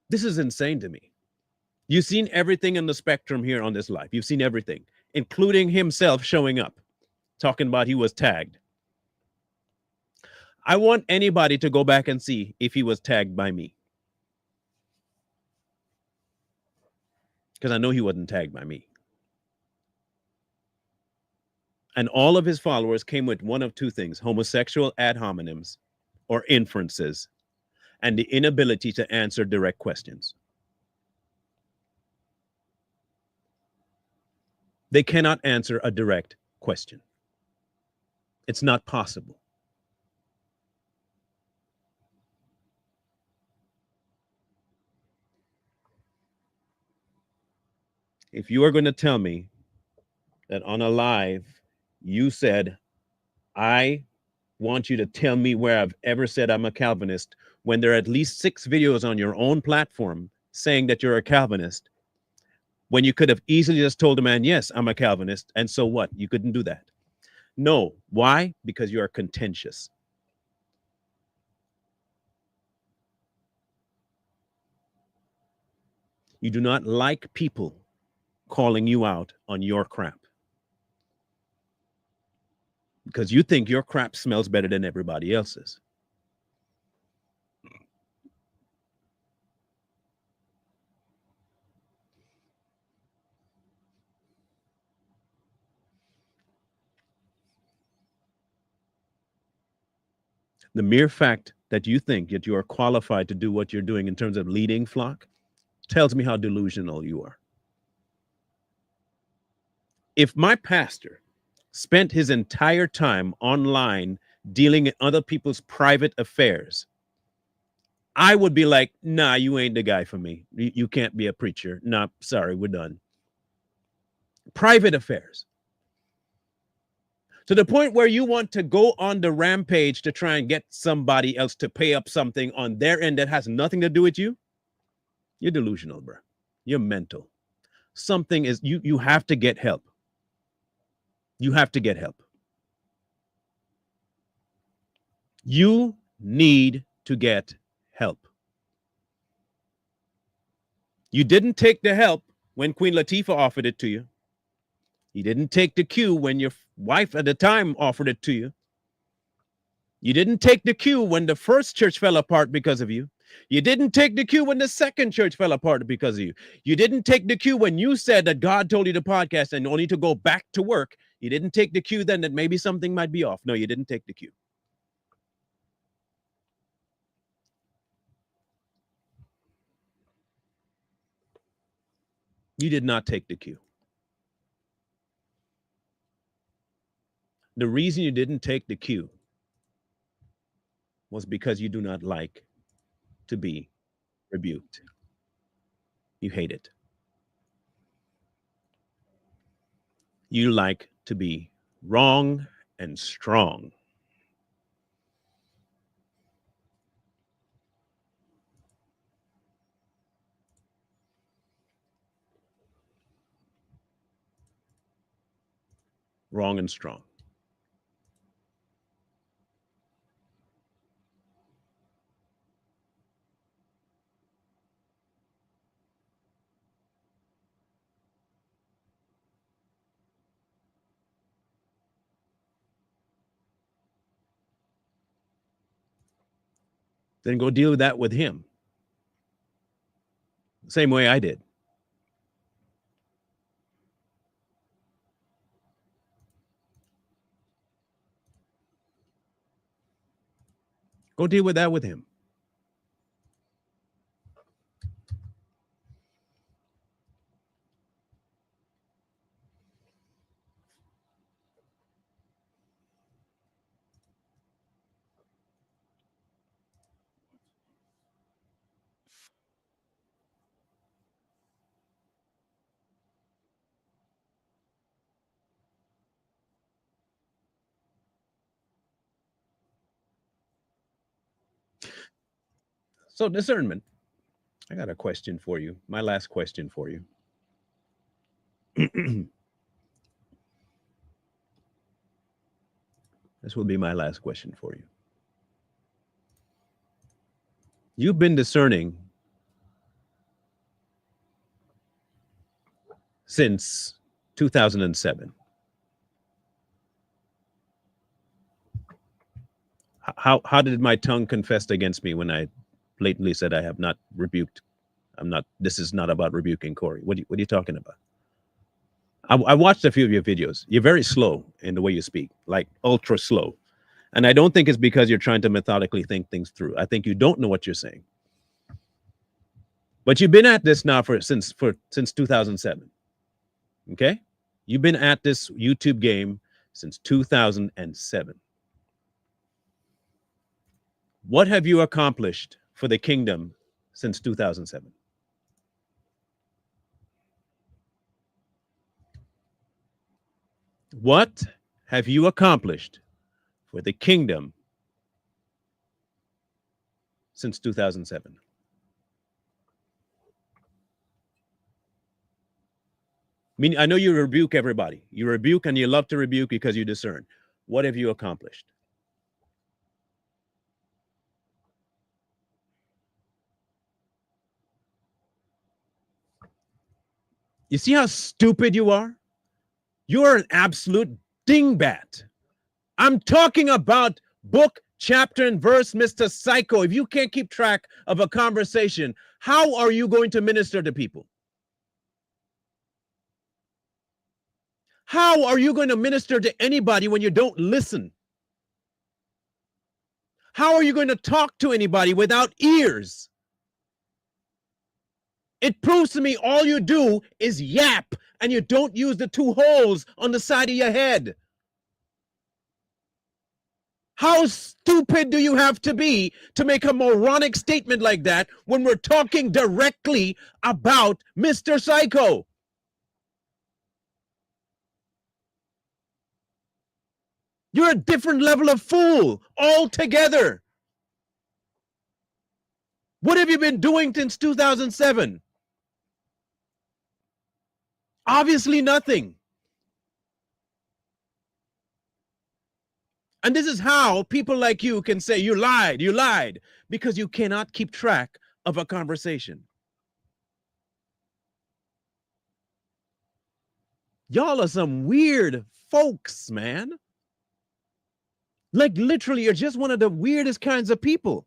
This is insane to me. You've seen everything in the spectrum here on this live. You've seen everything, including himself showing up, talking about he was tagged. I want anybody to go back and see if he was tagged by me. Because I know he wasn't tagged by me. And all of his followers came with one of two things: homosexual ad hominems or inferences, and the inability to answer direct questions. They cannot answer a direct question. It's not possible. If you are going to tell me that on a live you said, I want you to tell me where I've ever said I'm a Calvinist, when there are at least 6 videos on your own platform saying that you're a Calvinist, when you could have easily just told a man, yes, I'm a Calvinist, and so what? You couldn't do that. No. Why? Because you are contentious. You do not like people calling you out on your crap. because you think your crap smells better than everybody else's. The mere fact that you think that you are qualified to do what you're doing in terms of leading flock tells me how delusional you are. If my pastor spent his entire time online dealing in other people's private affairs, I would be like, nah, you ain't the guy for me. You can't be a preacher. Nah, sorry, we're done. Private affairs. To the point where you want to go on the rampage to try and get somebody else to pay up something on their end that has nothing to do with you. You're delusional, bro. You're mental. Something is, you have to get help. You have to get help. You need to get help. You didn't take the help when Queen Latifah offered it to you. You didn't take the cue when your wife at the time offered it to you. You didn't take the cue when the first church fell apart because of you. You didn't take the cue when the second church fell apart because of you. You didn't take the cue when you said that God told you to podcast and only to go back to work. You didn't take the cue then that maybe something might be off. No, you didn't take the cue. You did not take the cue. The reason you didn't take the cue was because you do not like to be rebuked. You hate it. You like to be wrong and strong. Wrong and strong. Then go deal with that with him. Same way I did. Go deal with that with him. So discernment. I got a question for you. My last question for you. This will be my last question for you. You've been discerning since 2007. How did my tongue confess against me when I blatantly said I have not rebuked? This is not about rebuking Corey. What are you talking about? I watched a few of your videos. You're very slow in the way you speak, like ultra slow. And I don't think it's because you're trying to methodically think things through. I think you don't know what you're saying. But you've been at this now since 2007. Okay? You've been at this YouTube game since 2007. What have you accomplished for the kingdom since 2007? What have you accomplished for the kingdom since 2007? I mean, I know you rebuke everybody. You rebuke and you love to rebuke because you discern. What have you accomplished? You see how stupid you are? You are an absolute dingbat. I'm talking about book, chapter, and verse, Mr. Psycho. If you can't keep track of a conversation, how are you going to minister to people? How are you going to minister to anybody when you don't listen? How are you going to talk to anybody without ears? It proves to me all you do is yap and you don't use the two holes on the side of your head. How stupid do you have to be to make a moronic statement like that when we're talking directly about Mr. Psycho? You're a different level of fool altogether. What have you been doing since 2007? Obviously nothing. And this is how people like you can say you lied, because you cannot keep track of a conversation. Y'all are some weird folks, man. Like literally, you're just one of the weirdest kinds of people.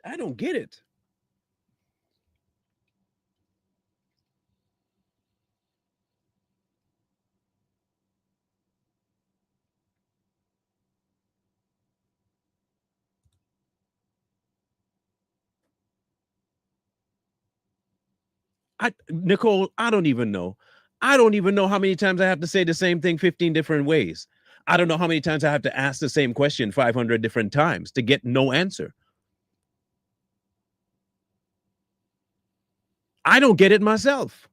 I don't get it. Nicole, I don't even know. I don't even know how many times I have to say the same thing 15 different ways. I don't know how many times I have to ask the same question 500 different times to get no answer. I don't get it myself.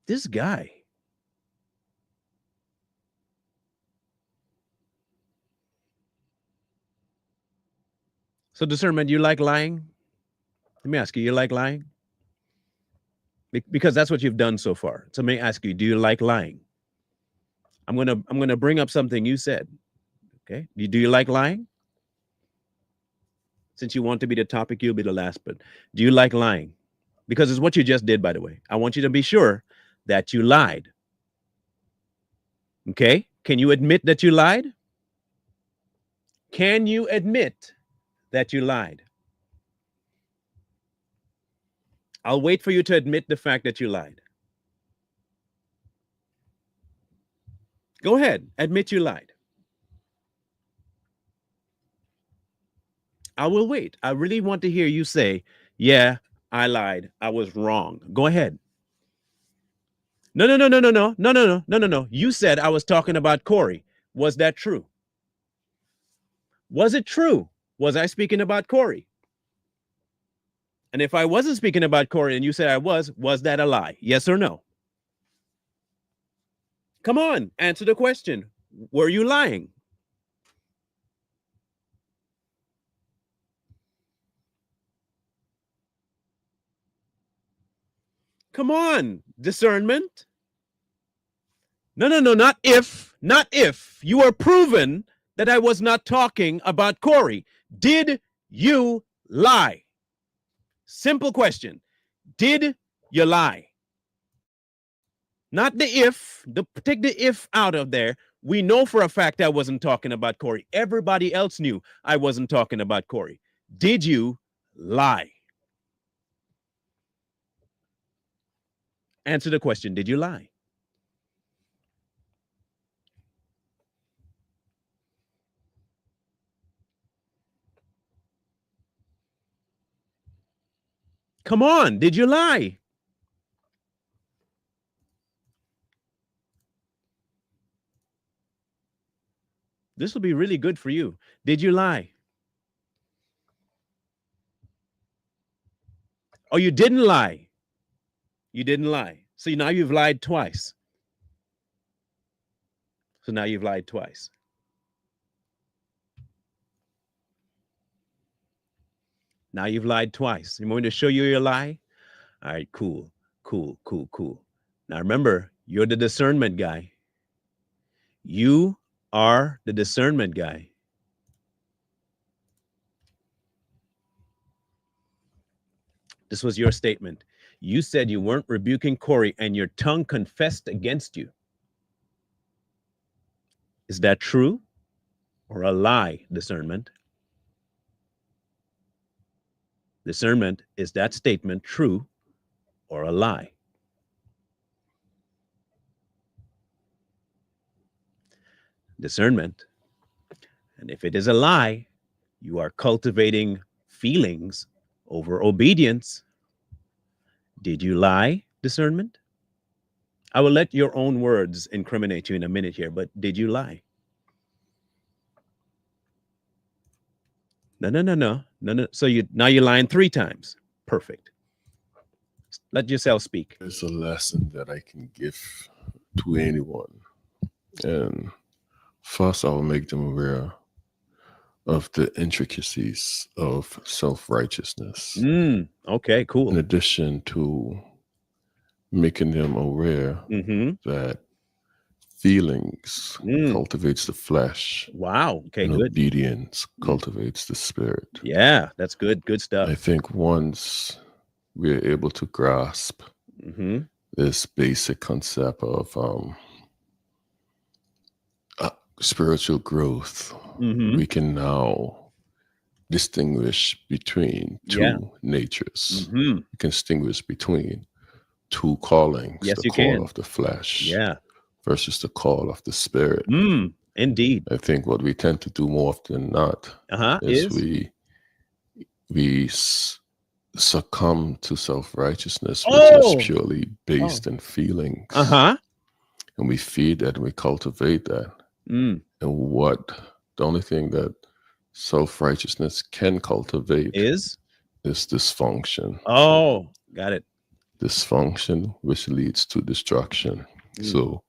This guy. So discernment, you like lying? Let me ask you, you like lying? Because that's what you've done so far. So let me ask you, do you like lying? I'm gonna bring up something you said. Okay. Do you like lying? Since you want to be the topic, you'll be the last, but do you like lying? Because it's what you just did, by the way. I want you to be sure that you lied. Okay? Can you admit that you lied? Can you admit that you lied? I'll wait for you to admit the fact that you lied. Go ahead, admit you lied. I will wait. I really want to hear you say, yeah, I lied. I was wrong. Go ahead. No. You said I was talking about Corey. Was that true? Was it true? Was I speaking about Corey? And if I wasn't speaking about Corey and you said I was that a lie? Yes or no? Come on, answer the question. Were you lying? Come on, discernment. No, not if. You are proven that I was not talking about Corey. Did you lie? Simple question. Did you lie? Not the if. Take the if out of there. We know for a fact I wasn't talking about Corey. Everybody else knew I wasn't talking about Corey. Did you lie? Answer the question. Did you lie? Come on. Did you lie? This will be really good for you. Did you lie? Oh, you didn't lie. You didn't lie. So now you've lied twice. So now you've lied twice. Now you've lied twice. You want me to show you your lie? All right, cool, cool, cool, cool. Now remember, you're the discernment guy. You are the discernment guy. This was your statement. You said you weren't rebuking Corey and your tongue confessed against you. Is that true or a lie, discernment? Discernment, is that statement true or a lie? Discernment. And if it is a lie, you are cultivating feelings over obedience. Did you lie, discernment? I will let your own words incriminate you in a minute here, but did you lie? No. So now you're lying 3 times. Perfect. Let yourself speak. It's a lesson that I can give to anyone. And first, I will make them aware of the intricacies of self-righteousness. Okay, cool. In addition to making them aware that feelings cultivates the flesh. Wow. Okay, and good. Obedience cultivates the spirit. Yeah, that's good. Good stuff. I think once we're able to grasp this basic concept of spiritual growth, we can now distinguish between 2 natures. We can distinguish between 2 callings. Yes, the you call can. of the flesh versus the call of the spirit. Indeed. I think what we tend to do more often than not is we succumb to self-righteousness, which is purely based in feelings. And we feed that and we cultivate that. And the only thing that self-righteousness can cultivate is dysfunction. Oh, got it. Dysfunction, which leads to destruction. So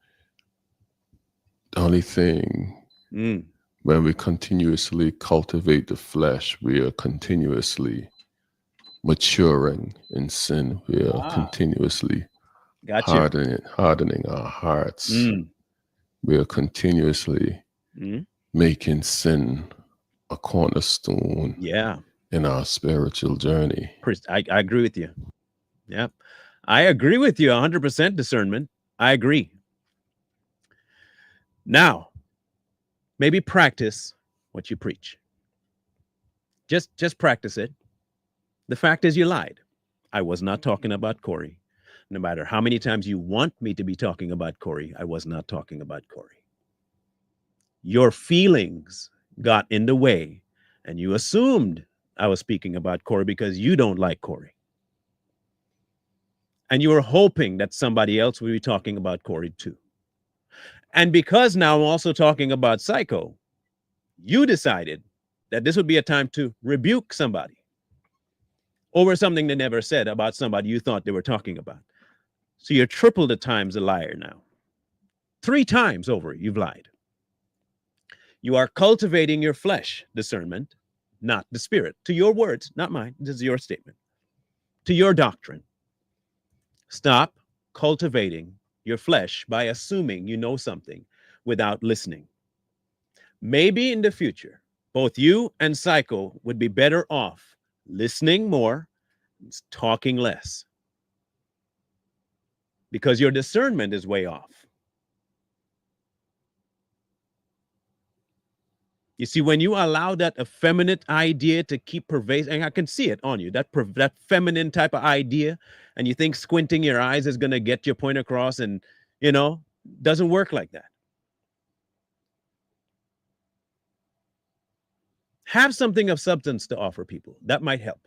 the only thing, when we continuously cultivate the flesh, we are continuously maturing in sin. We are continuously hardening our hearts. We are continuously making sin a cornerstone in our spiritual journey. I agree with you. Yep. I agree with you 100%, discernment. I agree. Now, maybe practice what you preach. Just practice it. The fact is you lied. I was not talking about Corey. No matter how many times you want me to be talking about Corey, I was not talking about Corey. Your feelings got in the way and you assumed I was speaking about Corey because you don't like Corey. And you were hoping that somebody else would be talking about Corey too. And because now I'm also talking about Psycho, you decided that this would be a time to rebuke somebody over something they never said about somebody you thought they were talking about. So you're triple the times a liar now. 3 times over, you've lied. You are cultivating your flesh, discernment, not the spirit. To your words, not mine. This is your statement. To your doctrine. Stop cultivating your flesh by assuming you know something without listening. Maybe in the future, both you and Psycho would be better off listening more, talking less. Because your discernment is way off. You see, when you allow that effeminate idea to keep pervasive, and I can see it on you, that feminine type of idea, and you think squinting your eyes is going to get your point across, and, doesn't work like that. Have something of substance to offer people. That might help.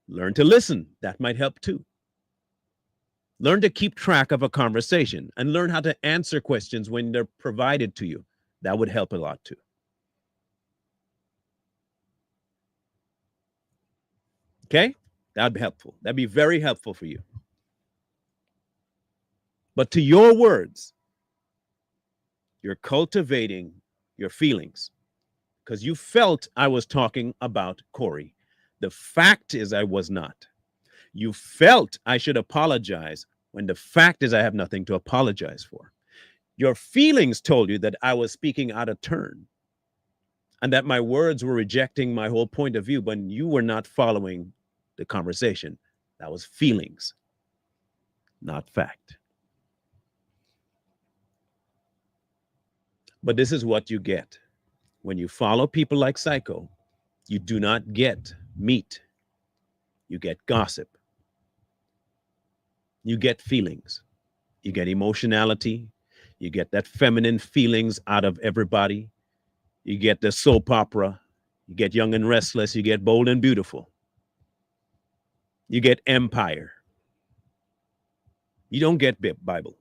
Learn to listen. That might help too. Learn to keep track of a conversation and learn how to answer questions when they're provided to you. That would help a lot too. Okay? That'd be helpful. That'd be very helpful for you. But to your words, you're cultivating your feelings because you felt I was talking about Corey. The fact is I was not. You felt I should apologize when the fact is I have nothing to apologize for. Your feelings told you that I was speaking out of turn and that my words were rejecting my whole point of view when you were not following the conversation. That was feelings, not fact. But this is what you get. When you follow people like Psycho, you do not get meat. You get gossip. You get feelings. You get emotionality. You get that feminine feelings out of everybody. You get the soap opera. You get Young and Restless. You get Bold and Beautiful. You get Empire. You don't get Bible.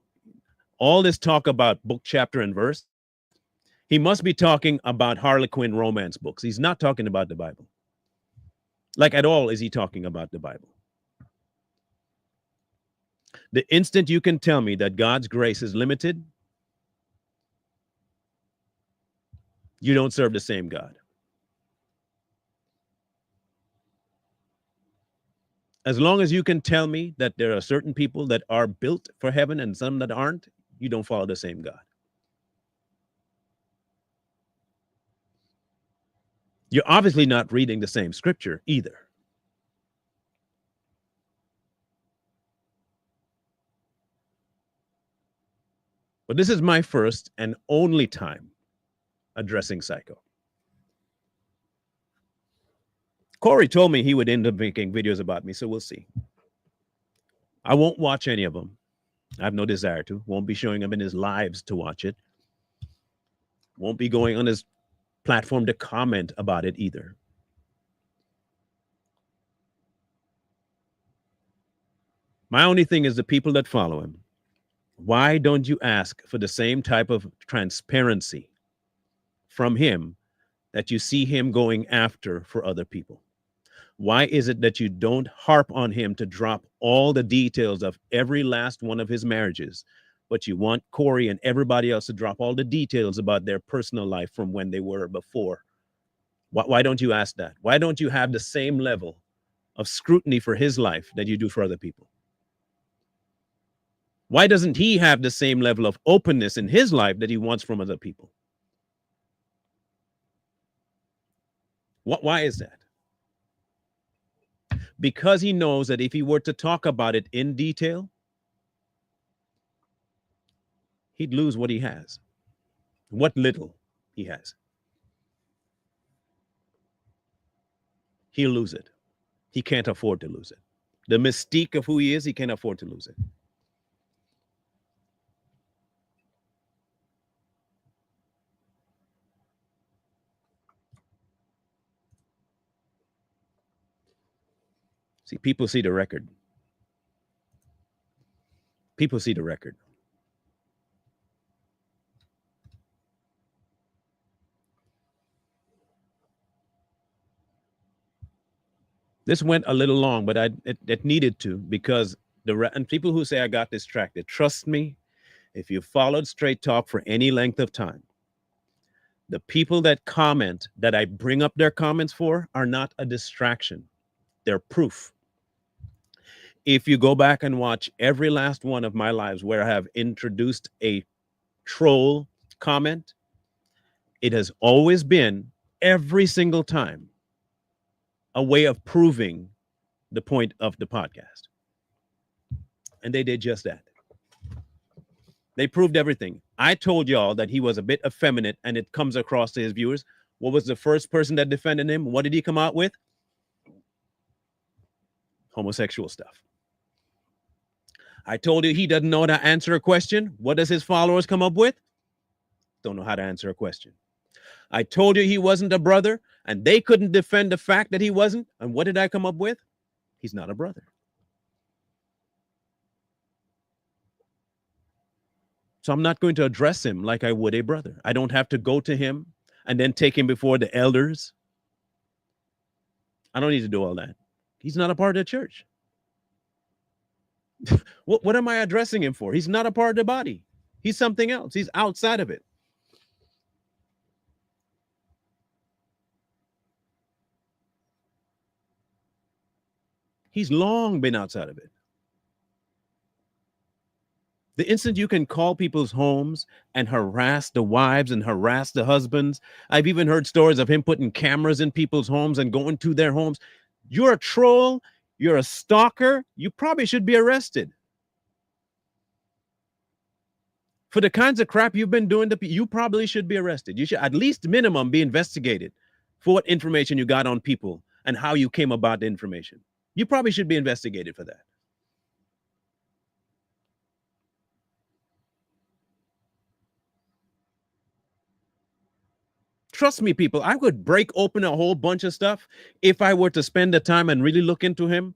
All this talk about book, chapter, and verse, he must be talking about Harlequin romance books. He's not talking about the Bible. Like at all is he talking about the Bible. The instant you can tell me that God's grace is limited, you don't serve the same God. As long as you can tell me that there are certain people that are built for heaven and some that aren't, you don't follow the same God. You're obviously not reading the same scripture either. But this is my first and only time addressing Psycho. Corey told me he would end up making videos about me, so we'll see. I won't watch any of them. I have no desire to. Won't be showing him in his lives to watch it. Won't be going on his platform to comment about it either. My only thing is the people that follow him. Why don't you ask for the same type of transparency from him that you see him going after for other people? Why is it that you don't harp on him to drop all the details of every last one of his marriages, but you want Corey and everybody else to drop all the details about their personal life from when they were before? Why don't you ask that? Why don't you have the same level of scrutiny for his life that you do for other people? Why doesn't he have the same level of openness in his life that he wants from other people? Why is that? Because he knows that if he were to talk about it in detail, he'd lose what he has, what little he has. He'll lose it. He can't afford to lose it. The mystique of who he is, he can't afford to lose it. See, people see the record. People see the record. This went a little long, but it needed to, because and people who say I got distracted, trust me, if you followed Straight Talk for any length of time, the people that comment that I bring up their comments for are not a distraction. They're proof. If you go back and watch every last one of my lives where I have introduced a troll comment, it has always been, every single time, a way of proving the point of the podcast. And they did just that. They proved everything. I told y'all that he was a bit effeminate and it comes across to his viewers. What was the first person that defended him? What did he come out with? Homosexual stuff. I told you he doesn't know how to answer a question. What does his followers come up with? Don't know how to answer a question. I told you he wasn't a brother, and they couldn't defend the fact that he wasn't. And what did I come up with? He's not a brother. So I'm not going to address him like I would a brother. I don't have to go to him and then take him before the elders. I don't need to do all that. He's not a part of the church. What am I addressing him for? He's not a part of the body. He's something else. He's outside of it. He's long been outside of it. The instant you can call people's homes and harass the wives and harass the husbands, I've even heard stories of him putting cameras in people's homes and going to their homes. You're a troll. You're a stalker. You probably should be arrested. For the kinds of crap you've been doing, you probably should be arrested. You should at least minimum be investigated for what information you got on people and how you came about the information. You probably should be investigated for that. Trust me, people, I would break open a whole bunch of stuff if I were to spend the time and really look into him.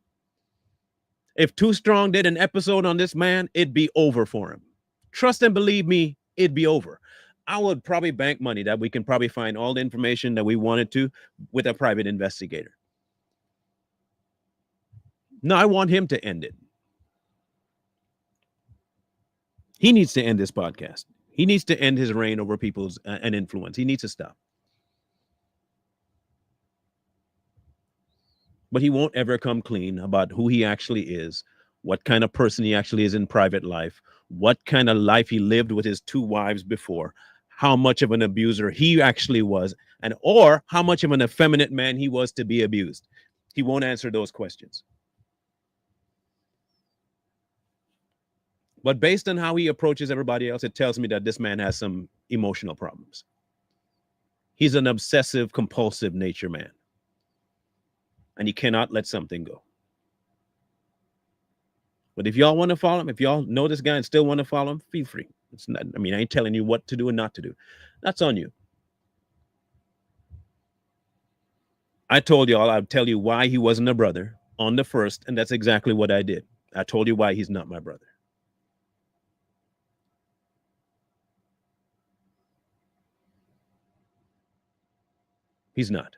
If Too Strong did an episode on this man, it'd be over for him. Trust and believe me, it'd be over. I would probably bank money that we can probably find all the information that we wanted to with a private investigator. No, I want him to end it. He needs to end this podcast. He needs to end his reign over people's and influence. He needs to stop. But he won't ever come clean about who he actually is, what kind of person he actually is in private life, what kind of life he lived with his 2 wives before, how much of an abuser he actually was, and or how much of an effeminate man he was to be abused. He won't answer those questions. But based on how he approaches everybody else, it tells me that this man has some emotional problems. He's an obsessive, compulsive nature man. And he cannot let something go. But if y'all want to follow him, if y'all know this guy and still want to follow him, feel free. It's not, I mean, I ain't telling you what to do and not to do. That's on you. I told y'all I'd tell you why he wasn't a brother on the first, and that's exactly what I did. I told you why he's not my brother. He's not.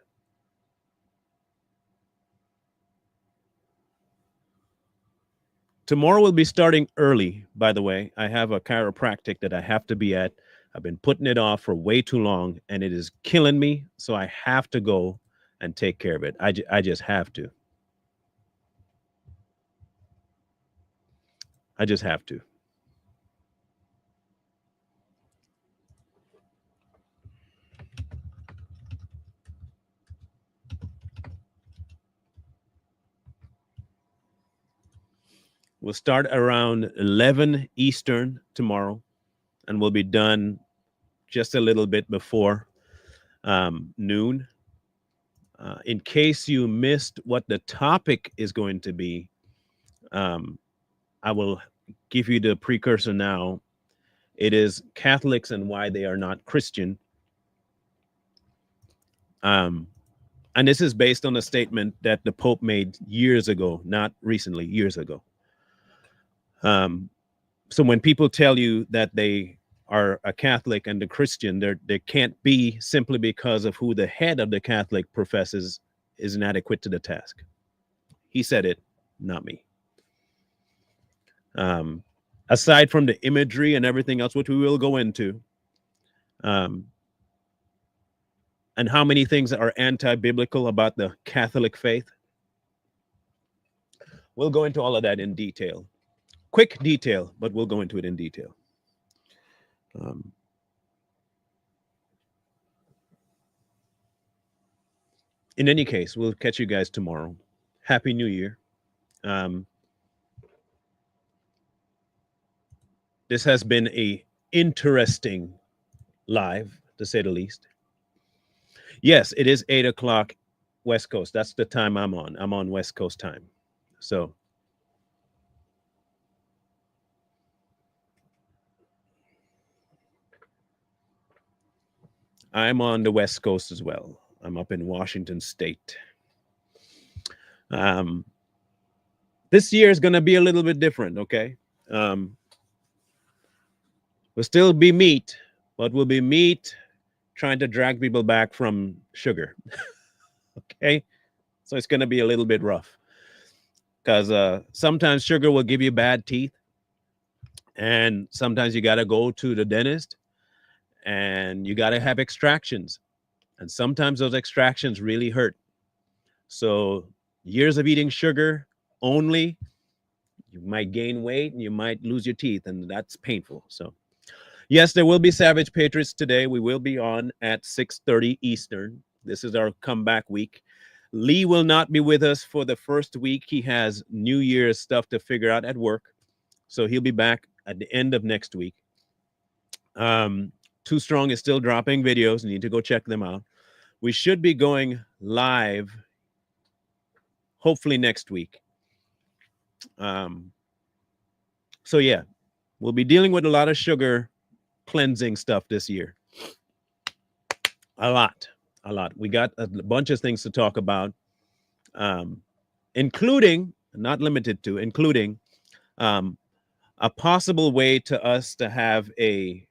Tomorrow we'll be starting early, by the way. I have a chiropractic that I have to be at. I've been putting it off for way too long, and it is killing me, so I have to go and take care of it. I just have to. I just have to. We'll start around 11 Eastern tomorrow, and we'll be done just a little bit before noon. In case you missed what the topic is going to be, I will give you the precursor now. It is Catholics and why they are not Christian. And this is based on a statement that the Pope made years ago, not recently, years ago. So when people tell you that they are a Catholic and a Christian, they can't be simply because of who the head of the Catholic professes is inadequate to the task. He said it, not me. Aside from the imagery and everything else, which we will go into, and how many things are anti-biblical about the Catholic faith, we'll go into all of that in detail. Quick detail, but we'll go into it in detail. In any case, we'll catch you guys tomorrow. Happy New Year. This has been a interesting live, to say the least. Yes, it is 8 o'clock West Coast. That's the time I'm on. I'm on West Coast time. So I'm on the West Coast as well. I'm up in Washington State. This year is going to be a little bit different, okay? Will still be meat, but will be meat trying to drag people back from sugar. Okay, so it's going to be a little bit rough because sometimes sugar will give you bad teeth, and sometimes you got to go to the dentist and you got to have extractions, and sometimes those extractions really hurt. So years of eating sugar only, you might gain weight and you might lose your teeth, and that's painful. So yes, there will be Savage Patriots today. We will be on at 6:30 Eastern. This is our comeback week. Lee will not be with us for the first week. He has New Year's stuff to figure out at work. So he'll be back at the end of next week. Too Strong is still dropping videos. You need to go check them out. We should be going live hopefully next week. So yeah, we'll be dealing with a lot of sugar cleansing stuff this year. A lot. We got a bunch of things to talk about, including, not limited to, including a possible way to us to have a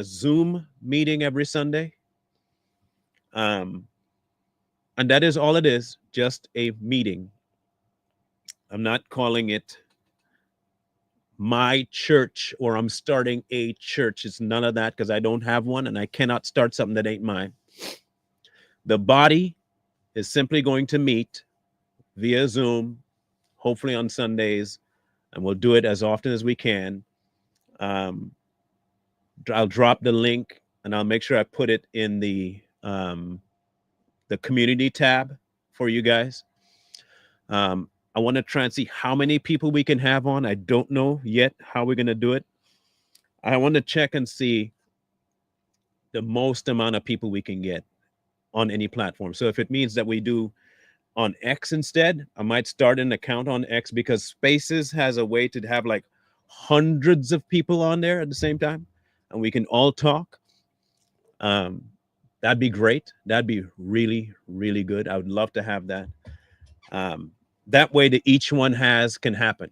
Zoom meeting every Sunday. And that is all it is, just a meeting. I'm not calling it my church or I'm starting a church. It's none of that because I don't have one and I cannot start something that ain't mine. The body is simply going to meet via Zoom, hopefully on Sundays, and we'll do it as often as we can. I'll drop the link and I'll make sure I put it in the community tab for you guys. I want to try and see how many people we can have on. I don't know yet how we're going to do it. I want to check and see the most amount of people we can get on any platform. So if it means that we do on X instead, I might start an account on X because Spaces has a way to have like hundreds of people on there at the same time and we can all talk. That'd be great. That'd be really, really good. I would love to have that. That way that each one can happen.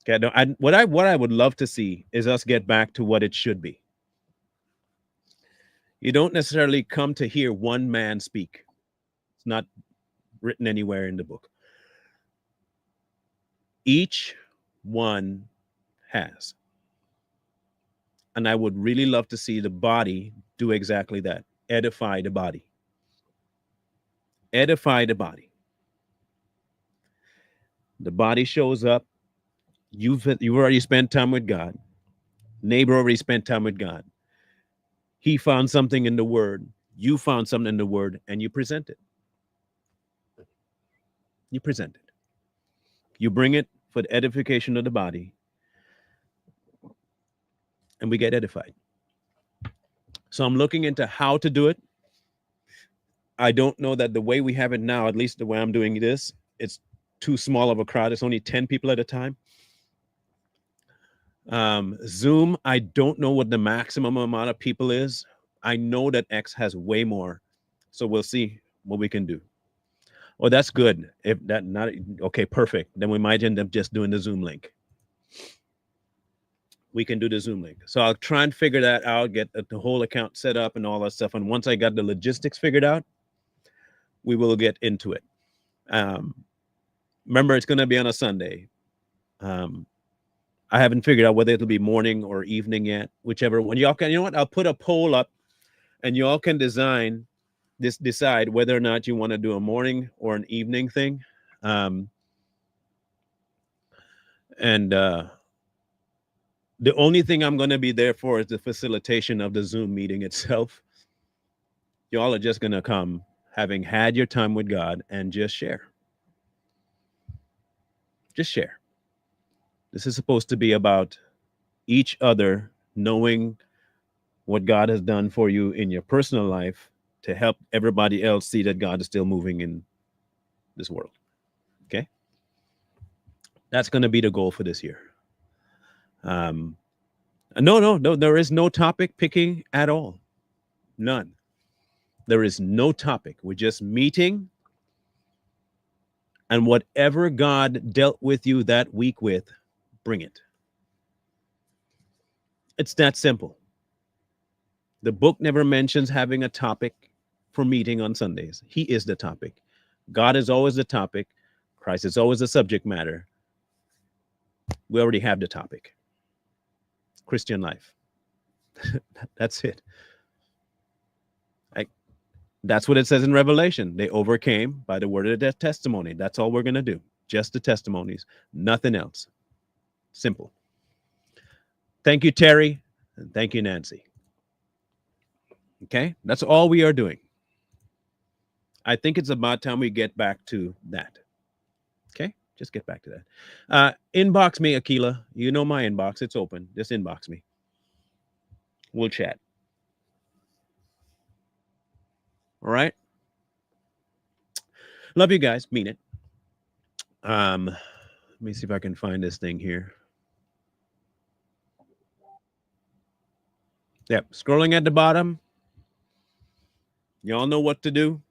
Okay, what I would love to see is us get back to what it should be. You don't necessarily come to hear one man speak. It's not written anywhere in the book. Each one has. And I would really love to see the body do exactly that. Edify the body. Edify the body. The body shows up. You've already spent time with God. Neighbor already spent time with God. He found something in the word. You found something in the word and you present it. You present it. You bring it for the edification of the body. And we get edified. So I'm looking into how to do it. I don't know that the way we have it now, at least the way I'm doing this, it's too small of a crowd. It's only 10 people at a time. Zoom, I don't know what the maximum amount of people is. I know that X has way more. So we'll see what we can do. Oh, that's good. If that not okay, perfect. Then we might end up just doing the Zoom link. We can do the Zoom link. So I'll try and figure that out, get the whole account set up and all that stuff. And once I got the logistics figured out, we will get into it. Remember, it's going to be on a Sunday. I haven't figured out whether it'll be morning or evening yet, whichever one. Y'all can, you know what? I'll put a poll up and y'all can decide whether or not you want to do a morning or an evening thing. The only thing I'm going to be there for is the facilitation of the Zoom meeting itself. Y'all are just going to come having had your time with God and just share. Just share. This is supposed to be about each other knowing what God has done for you in your personal life to help everybody else see that God is still moving in this world. Okay? That's going to be the goal for this year. No, there is no topic picking at all. None. There is no topic. We're just meeting, and whatever God dealt with you that week with, bring it. It's that simple. The book never mentions having a topic for meeting on Sundays. He is the topic. God is always the topic. Christ is always the subject matter. We already have the topic. Christian life. That's it. That's what it says in Revelation. They overcame by the word of their testimony. That's all we're going to do. Just the testimonies. Nothing else. Simple. Thank you, Terry. And thank you, Nancy. Okay? That's all we are doing. I think it's about time we get back to that. Okay? Just get back to that. Inbox me, Akila. You know my inbox. It's open. Just inbox me. We'll chat. All right? Love you guys. Mean it. Let me see if I can find this thing here. Yep. Scrolling at the bottom. Y'all know what to do.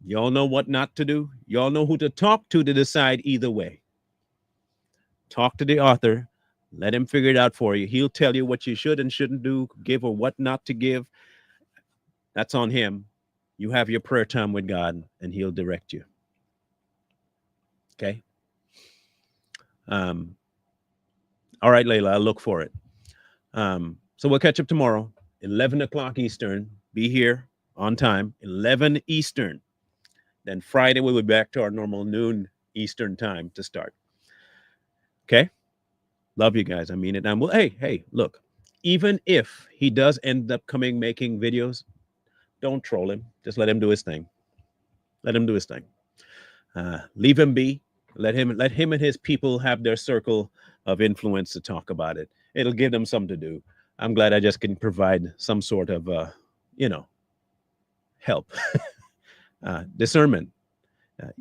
Y'all know what not to do. Y'all know who to talk to decide either way. Talk to the author. Let him figure it out for you. He'll tell you what you should and shouldn't do, give or what not to give. That's on him. You have your prayer time with God, and he'll direct you. Okay? All right, Layla, I'll look for it. So we'll catch up tomorrow, 11 o'clock Eastern. Be here on time, 11 Eastern. Then Friday, we'll be back to our normal noon Eastern time to start. Okay? Love you guys. I mean it. And well, hey, look, even if he does end up making videos, don't troll him. Just let him do his thing. Let him do his thing. Leave him be. Let him and his people have their circle of influence to talk about it. It'll give them something to do. I'm glad I just can provide some sort of, help. Discernment.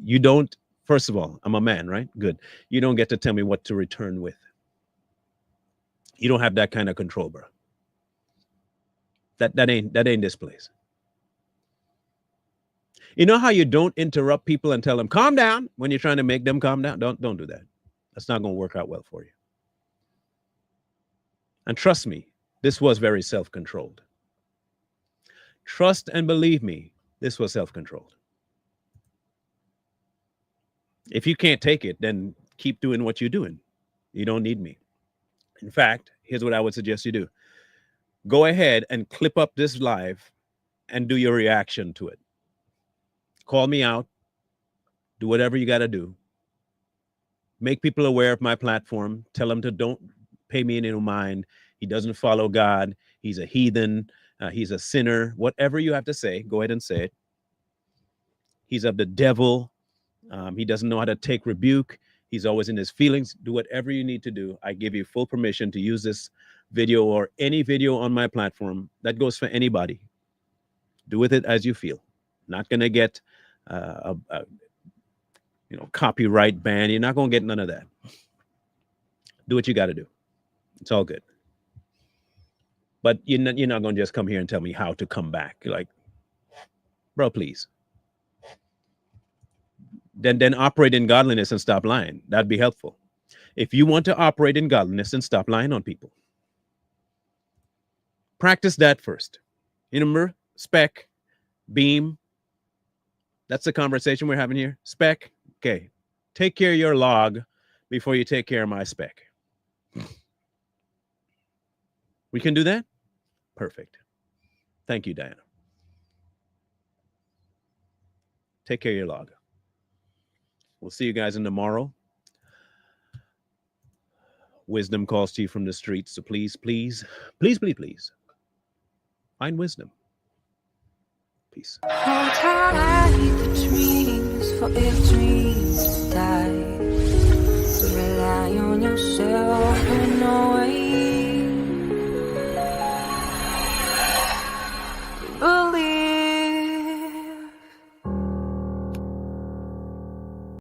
You don't, first of all, I'm a man, right? Good. You don't get to tell me what to return with. You don't have that kind of control, bro. That ain't this place. You know how you don't interrupt people and tell them, calm down, when you're trying to make them calm down? Don't do that. That's not going to work out well for you. And trust me, this was very self-controlled. Trust and believe me, this was self-controlled. If you can't take it, then keep doing what you're doing. You don't need me. In fact, here's what I would suggest you do. Go ahead and clip up this live and do your reaction to it. Call me out. Do whatever you got to do. Make people aware of my platform. Tell them to don't pay me any mind. He doesn't follow God. He's a heathen. He's a sinner. Whatever you have to say, go ahead and say it. He's of the devil. He doesn't know how to take rebuke. He's always in his feelings. Do whatever you need to do. I give you full permission to use this video or any video on my platform. That goes for anybody. Do with it as you feel. Not going to get copyright ban. You're not going to get none of that. Do what you got to do. It's all good. But you're not going to just come here and tell me how to come back. You're like, bro, please. Then operate in godliness and stop lying. That'd be helpful. If you want to operate in godliness, and stop lying on people. Practice that first. You remember? Spec, Beam. That's the conversation we're having here. Spec, okay. Take care of your log before you take care of my spec. We can do that? Perfect. Thank you, Diana. Take care of your log. We'll see you guys in tomorrow. Wisdom calls to you from the streets, so please, please, please, please, please, find wisdom. Peace. Hold tight the dreams, for if dreams die, rely on yourself and no way. Believe